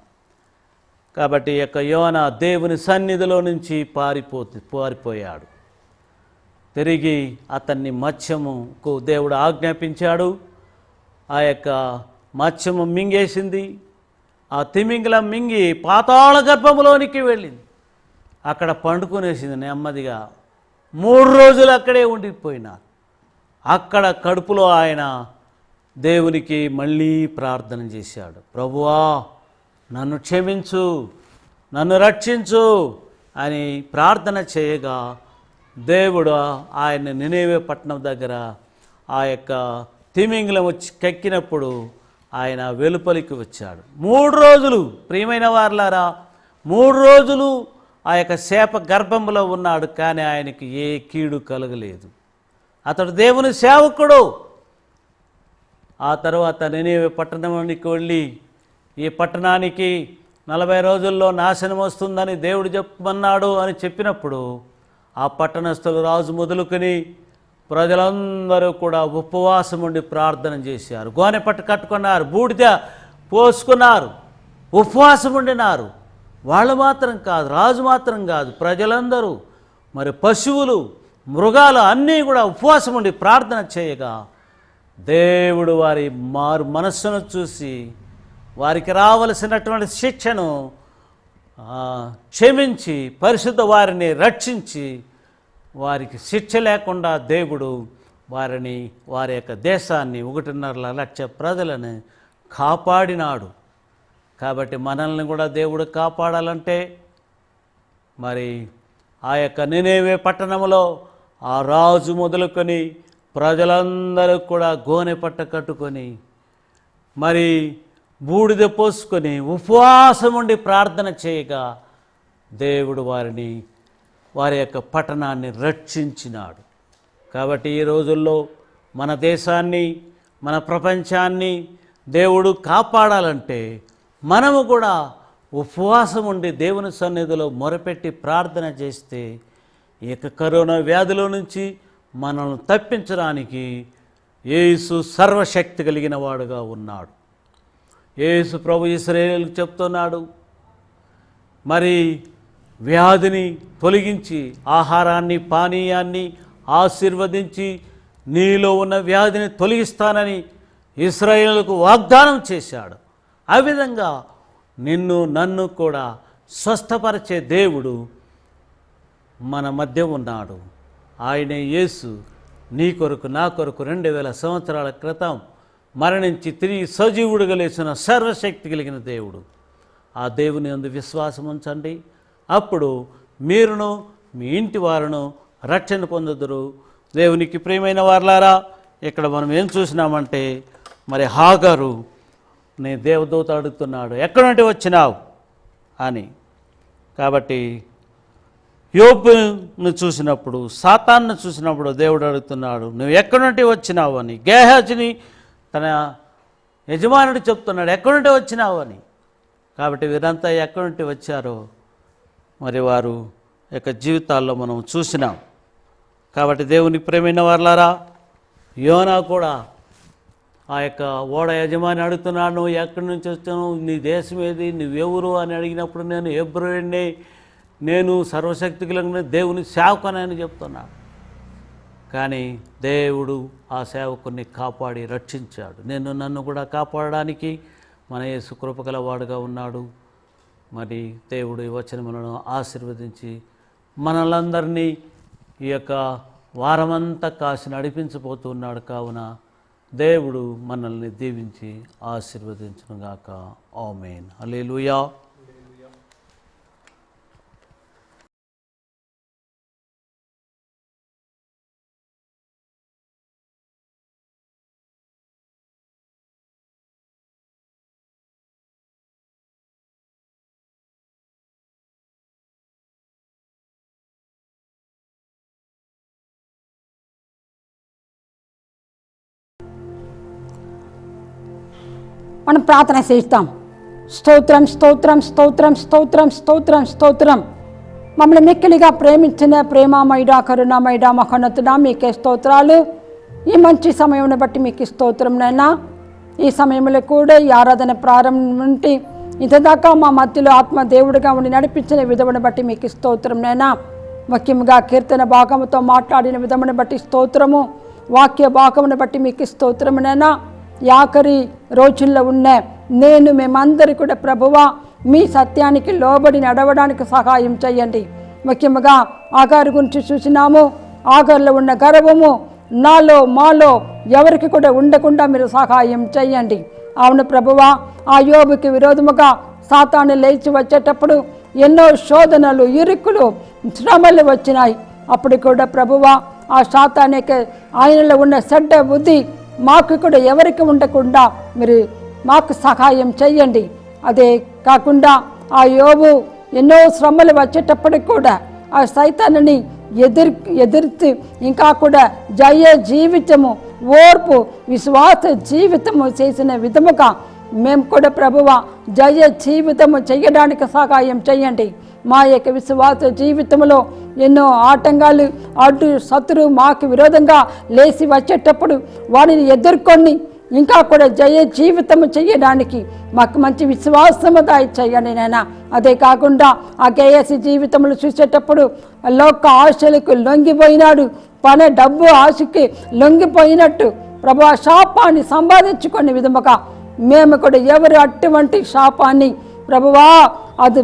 కాబట్టి ఈ యొక్క యోనా దేవుని సన్నిధిలో నుంచి పారిపోయాడు. తిరిగి అతన్ని మత్స్యముకు దేవుడు ఆజ్ఞాపించాడు. ఆ యొక్క మత్స్యము మింగేసింది. ఆ తిమింగలం మింగి పాతాళ గర్భములోనికి వెళ్ళింది. అక్కడ పండుకునేసింది నెమ్మదిగా. 3 రోజులు అక్కడే ఉండిపోయినారు. అక్కడ కడుపులో ఆయన దేవునికి మళ్ళీ ప్రార్థన చేశాడు. ప్రభువా, నన్ను క్షమించు, నన్ను రక్షించు అని ప్రార్థన చేయగా దేవుడు ఆయన నినేవే పట్టణం దగ్గర ఆ యొక్క తిమింగలం వచ్చి కక్కినప్పుడు ఆయన వెలుపలికి వచ్చాడు. 3 రోజులు ప్రియమైన వారలారా, 3 రోజులు ఆ యొక్క శాప గర్భంలో ఉన్నాడు. కానీ ఆయనకి ఏ కీడు కలగలేదు. అతడు దేవుని సేవకుడు. ఆ తర్వాత నినేవే పట్టణానికి వెళ్ళి, ఈ పట్టణానికి 40 రోజుల్లో నాశనం వస్తుందని దేవుడు చెప్పమన్నాడు అని చెప్పినప్పుడు ఆ పట్టణస్థులు రాజు మొదలుకొని ప్రజలందరూ కూడా ఉపవాసం ఉండి ప్రార్థన చేశారు. గోనె పట్టు కట్టుకున్నారు, బూడిద పోసుకున్నారు, ఉపవాసం ఉండినారు. వాళ్ళు మాత్రం కాదు, రాజు మాత్రం కాదు, ప్రజలందరూ, మరి పశువులు, మృగాలు అన్నీ కూడా ఉపవాసం ఉండి ప్రార్థన చేయగా దేవుడు వారి మారు మనస్సును చూసి వారికి రావలసినటువంటి శిక్షను క్షమించి పరిశుద్ధ వారిని రక్షించి వారికి శిక్ష లేకుండా దేవుడు వారి యొక్క దేశాన్ని 1.5 లక్ష ప్రజలను కాపాడినాడు. కాబట్టి మనల్ని కూడా దేవుడు కాపాడాలంటే మరి ఆ యొక్క నినేవే పట్టణంలో ఆ రాజు మొదలుకొని ప్రజలందరూ కూడా గోనె పట్ట కట్టుకొని మరి బూడిద పోసుకొని ఉపవాసం ఉండి ప్రార్థన చేయగా దేవుడు వారి యొక్క పట్టణాన్ని రక్షించినాడు. కాబట్టి ఈ రోజుల్లో మన దేశాన్ని, మన ప్రపంచాన్ని దేవుడు కాపాడాలంటే మనము కూడా ఉపవాసం ఉండి దేవుని సన్నిధిలో మొరపెట్టి ప్రార్థన చేస్తే ఈ యొక్క కరోనా వ్యాధిలో నుంచి మనల్ని తప్పించడానికి యేసు సర్వశక్తి కలిగిన వాడుగా ఉన్నాడు. యేసు ప్రభు ఇశ్రాయేలుకు చెప్తున్నాడు, మరి వ్యాధిని తొలగించి ఆహారాన్ని, పానీయాన్ని ఆశీర్వదించి నీలో ఉన్న వ్యాధిని తొలగిస్తానని ఇశ్రాయేలుకు వాగ్దానం చేశాడు. ఆ విధంగా నన్ను కూడా స్వస్థపరిచే దేవుడు మన మధ్య ఉన్నాడు. ఆయనే యేసు నీ కొరకు, నా కొరకు 2000 సంవత్సరాల క్రితం మరణించి తిరిగి సజీవుడుగా లేచిన సర్వశక్తి కలిగిన దేవుడు. ఆ దేవుని యందు విశ్వాసం ఉంచండి. అప్పుడు మీరును మీ ఇంటి వారును రక్షణ పొందుదురు. దేవునికి ప్రియమైన వారలారా, ఇక్కడ మనం ఏం చూసినామంటే మరి హాగరు నీ దేవదూత అడుగుతున్నాడు, ఎక్కడి నుండి వచ్చినావు అని. కాబట్టి యోబును చూసినప్పుడు, సాతాన్ను చూసినప్పుడు దేవుడు అడుగుతున్నాడు, నువ్వు ఎక్కడి నుండి వచ్చినావు అని. గేహజుని తన యజమానుడు చెప్తున్నాడు, ఎక్కడి నుండి వచ్చినావు అని. కాబట్టి వీరంతా ఎక్కడి నుండి వచ్చారో మరి వారు యొక్క జీవితాల్లో మనం చూసినాం. కాబట్టి దేవుని ప్రేమైన వారలారా, యోనా కూడా ఆ యొక్క ఓడ యజమాని అడుగుతున్నాడు, నువ్వు ఎక్కడి నుంచి వచ్చాను, నీ దేశం ఏది, నువ్వెవరు అని అడిగినప్పుడు నేను హెబ్రోయుడిని, నేను సర్వశక్తి కలిగిన దేవుని సేవకునని చెప్తున్నాడు. కానీ దేవుడు ఆ సేవకుని కాపాడి రక్షించాడు. నన్ను కూడా కాపాడడానికి మన యేసు కృపగల వాడుగా ఉన్నాడు. మరి దేవుడు ఈ వచనములను ఆశీర్వదించి మనలందరినీ ఈ యొక్క వారమంతా కాసి నడిపించబోతున్నాడు. కావున దేవుడు మనల్ని దీవించి ఆశీర్వదించునుగాక. ఆమేన్. హల్లెలూయా. మనం ప్రార్థన చేస్తాం. స్తోత్రం స్తోత్రం స్తోత్రం స్తోత్రం స్తోత్రం స్తోత్రం. మమ్మల్ని మిక్కిలిగా ప్రేమించిన ప్రేమామయుడా కరుణామయుడా మహోన్నతుడా మీకే స్తోత్రాలు. ఈ మంచి సమయం బట్టి మీకు స్తోత్రం నైనా. ఈ సమయంలో కూడా ఈ ఆరాధన ప్రారంభం నుండి ఇంతదాకా మా మధ్యలో ఆత్మ దేవుడిగా ఉండి నడిపించిన విధమును బట్టి మీకు స్తోత్రం నైనా. ముఖ్యంగా కీర్తన భాగముతో మాట్లాడిన విధమును బట్టి స్తోత్రము, వాక్య భాగమును బట్టి మీకు స్తోత్రమునైనా. ఆఖరి రోజుల్లో ఉన్న మేమందరి కూడా ప్రభువా మీ సత్యానికి లోబడి నడవడానికి సహాయం చేయండి. ముఖ్యంగా ఆగారు గురించి చూసినాము. ఆగారులో ఉన్న గర్వము నాలో మాలో ఎవరికి కూడా ఉండకుండా మీరు సహాయం చేయండి. అవును ప్రభువా, ఆ యోబుకి విరోధముగా సాతాను లేచి వచ్చేటప్పుడు ఎన్నో శోధనలు, ఇరుకులు, శ్రమలు వచ్చినాయి. అప్పుడు కూడా ప్రభువా ఆ సాతానికి ఆయనలో ఉన్న చెడ్డ బుద్ధి మాకు కూడా ఎవరికి ఉండకుండా మీరు మాకు సహాయం చేయండి. అదే కాకుండా ఆ యోబు ఎన్నో శ్రమలు వచ్చేటప్పటికి కూడా ఆ సైతాన్ని ఎదిర్చి ఇంకా కూడా జయ జీవితము, ఓర్పు, విశ్వాస జీవితము చేసిన విధముగా మేము కూడా ప్రభువా జయ జీవితము చేయడానికి సహాయం చేయండి. మా యొక్క విశ్వాస జీవితంలో ఎన్నో ఆటంకాలు, అడ్డు శత్రువు మాకు విరోధంగా లేచి వచ్చేటప్పుడు వారిని ఎదుర్కొని ఇంకా కూడా జయ జీవితము చేయడానికి మాకు మంచి విశ్వాసము దయచేయండి నాయనా. అదే కాకుండా ఆ కేఎస్సి జీవితంలో చూసేటప్పుడు లోక ఆశలకు లొంగిపోయినాడు, డబ్బు ఆశకి లొంగిపోయినట్టు ప్రభు ఆ శాపాన్ని సంపాదించుకునే విధముగా మేము కూడా ఎవరు అటువంటి శాపాన్ని ప్రభువా అది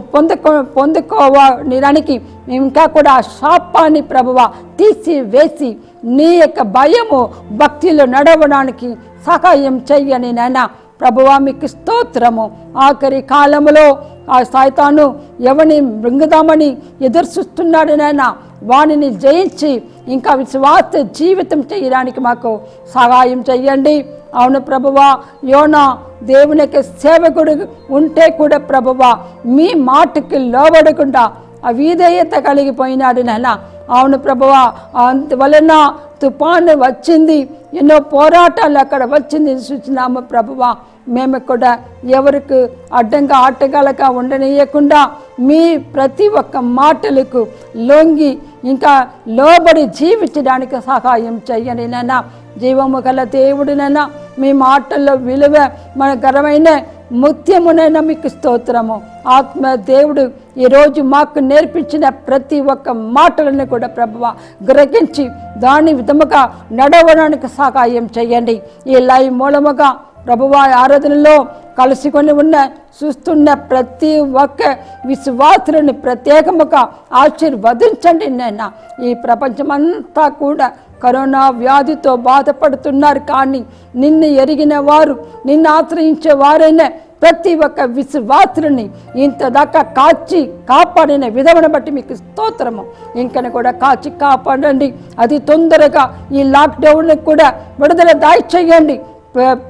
పొందుకోవడానికి ఇంకా కూడా ఆ శాపాన్ని ప్రభువా తీసివేసి నీ యొక్క భయము భక్తిలో నడవడానికి సహాయం చెయ్యని నాయన. ప్రభువా మీకు స్తోత్రము. ఆఖరి కాలంలో ఆ సైతాను ఎవరిని మృంగుదామని ఎదురు చూస్తున్నాడు నాయన, వానిని జయించి ఇంకా విశ్వాస జీవితం చేయడానికి మాకు సహాయం చెయ్యండి. అవును ప్రభువా, యోనా దేవునికి సేవకుడు ఉంటే కూడా ప్రభువా మీ మాటకి లోబడకుండా అవిధేయత కలిగిపోయినాడు నాయన. అవును ప్రభువా, అందువలన తుఫాను వచ్చింది, ఎన్నో పోరాటాలు అక్కడ వచ్చింది చూసినాము ప్రభువా. మేము కూడా ఎవరికి అడ్డంగా ఆటగాళ్ళగా ఉండనీయకుండా మీ ప్రతి ఒక్క మాటలకు లొంగి ఇంకా లోబడి జీవించడానికి సహాయం చెయ్యండి నాయన. జీవము గల దేవుడినైనా మీ మాటల్లో విలువ మన ఘనమైన ముత్యమునైనా మీకు స్తోత్రము. ఆత్మ దేవుడు ఈరోజు మాకు నేర్పించిన ప్రతి ఒక్క మాటలను కూడా ప్రభువా గ్రహించి దాని విధముగా నడవడానికి సహాయం చేయండి. ఈ లైవ్ మూలముగా ప్రభువా ఆరాధనలో కలుసుకొని చూస్తున్న ప్రతి ఒక్క విశ్వాసులను ప్రత్యేకముగా ఆశీర్వదించండి నాయనా. ఈ ప్రపంచమంతా కూడా కరోనా వ్యాధితో బాధపడుతున్నారు, కానీ నిన్ను ఎరిగిన వారు, నిన్ను ఆశ్రయించే వారైనా ప్రతి ఒక్క విశ్వాసులని ఇంతదాకా కాచి కాపాడిన విధమును బట్టి మీకు స్తోత్రము. ఇంకను కూడా కాచి కాపాడండి. అది తొందరగా ఈ లాక్డౌన్ కూడా విడుదల దయచేయండి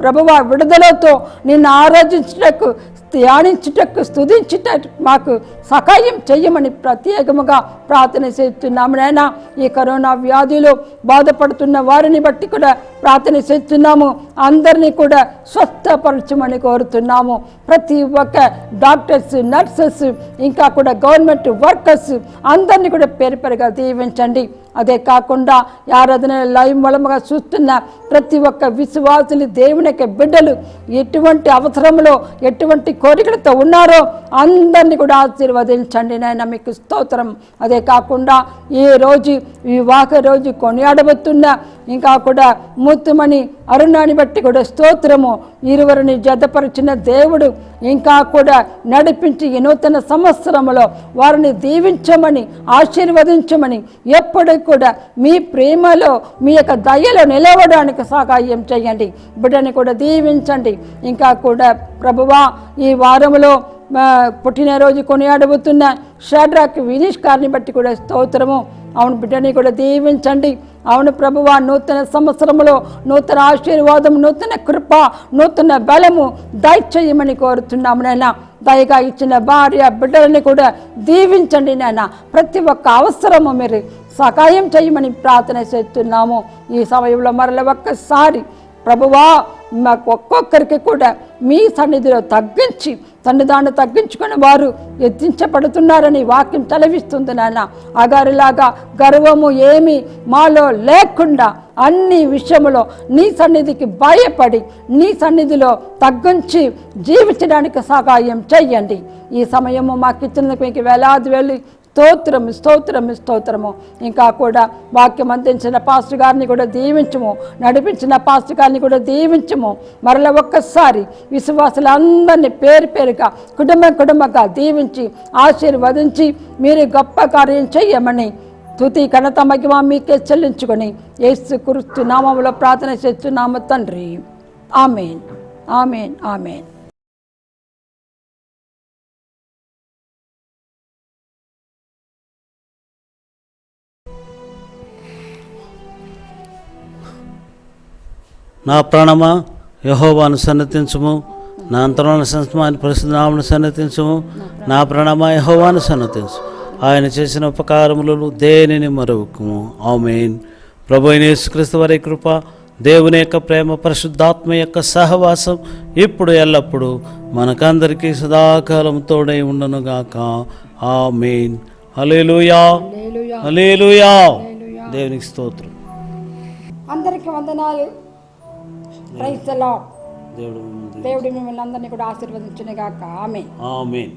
ప్రభువా. విడుదలతో నిన్ను ఆరాధించుటకు, ధ్యానించుటకు, స్తుతించుటకు మాకు సహాయం చెయ్యమని ప్రత్యేకముగా ప్రార్థన చేస్తున్నాము నాయనా. ఈ కరోనా వ్యాధిలో బాధపడుతున్న వారిని బట్టి కూడా ప్రార్థన చేస్తున్నాము. అందరినీ కూడా స్వస్థపరచమని కోరుతున్నాము. ప్రతి ఒక్క డాక్టర్స్, నర్సెస్, ఇంకా కూడా గవర్నమెంట్ వర్కర్స్ అందరినీ కూడా పేరుగా దీవించండి. అదే కాకుండా ఆరాధన లైవ్ మూలముగా చూస్తున్న ప్రతి ఒక్క విశ్వాసులు, దేవుని యొక్క బిడ్డలు ఎటువంటి అవసరంలో, ఎటువంటి కోరికలతో ఉన్నారో అందరినీ కూడా ఆశీర్వదించండి నాయన. మీకు స్తోత్రం. అదే కాకుండా ఈ వివాహ రోజు కొనియాడబోతున్న ఇంకా కూడా మూర్తిమణి అరుణాన్ని బట్టి కూడా స్తోత్రము. ఇరువురిని జతపరిచిన దేవుడు ఇంకా కూడా నడిపించి ఈ నూతన సంవత్సరంలో వారిని దీవించమని, ఆశీర్వదించమని, ఎప్పుడు కూడా మీ ప్రేమలో, మీ యొక్క దయలో నిలవడానికి సహాయం చేయండి. బిడ్డని కూడా దీవించండి. ఇంకా కూడా ప్రభువా ఈ వారంలో పుట్టినరోజు కొనియాడబోతున్న షడ్రాక్ వినీష్ గారిని బట్టి కూడా స్తోత్రము. అవును బిడ్డని కూడా దీవించండి. అవును ప్రభువా, నూతన సంవత్సరంలో నూతన ఆశీర్వాదం, నూతన కృప, నూతన బలము దయచేయమని కోరుతున్నాము నాయన. దయగా ఇచ్చిన భార్య బిడ్డలని కూడా దీవించండి నాయన. ప్రతి ఒక్క అవసరము మీరు సహాయం చేయమని ప్రార్థన చేస్తున్నాము. ఈ సమయంలో మరల ఒక్కసారి ప్రభువా మాకు ఒక్కొక్కరికి కూడా మీ సన్నిధిలో తగ్గించి సన్నిధాన్ని తగ్గించుకుని వారు ఎత్తించబడుతున్నారని వాక్యం చలవిస్తుంది నాన్న. అగారిలాగా గర్వము ఏమీ మాలో లేకుండా అన్ని విషయములో నీ సన్నిధికి భయపడి నీ సన్నిధిలో తగ్గించి జీవించడానికి సహాయం చెయ్యండి. ఈ సమయము మాకు ఇచ్చినందుకు మీకు వేలాది వేలు స్తోత్రము స్తోత్రము స్తోత్రము. ఇంకా కూడా వాక్యం అందించిన పాస్టర్ గారిని కూడా దీవించము, నడిపించిన పాస్టర్ గారిని కూడా దీవించము. మరలా ఒక్కసారి విశ్వాసులందరినీ పేరు పేరుగా కుటుంబంగా దీవించి ఆశీర్వదించి మీరు గొప్ప కార్యం చెయ్యమని స్తుతి ఘనత మహిమ మీకే చెల్లించుకొని యేసుక్రీస్తు నామములో ప్రార్థన చేస్తున్నాము తండ్రి. ఆమేన్ ఆమేన్ ఆమేన్. నా ప్రాణమా యెహోవాను సన్నతించుము, నా అంతరంగ సంస్మాని పరిశుద్ధ నామమును సన్నతించుము. నా ప్రాణమా యెహోవాను సన్నతించు, ఆయన చేసిన ఉపకారములను దేనిని మరువకుము. ఆమేన్. ప్రభు అయిన యేసుక్రీస్తు వారి కృప, దేవుని యొక్క ప్రేమ, పరిశుద్ధాత్మ యొక్క సహవాసం ఇప్పుడు ఎల్లప్పుడూ మనకందరికీ సదాకాలం తోడై ఉండునుగాక. ఆమేన్. హల్లెలూయా హల్లెలూయా. దేవునికి స్తోత్రం. అందరికీ వందనాలు. Praise the lord. దేవుడు దేవుడు మిమ్మల్ని అందరినీ కూడా ఆశీర్వదించును గాక. ఆమేన్. ఆమేన్.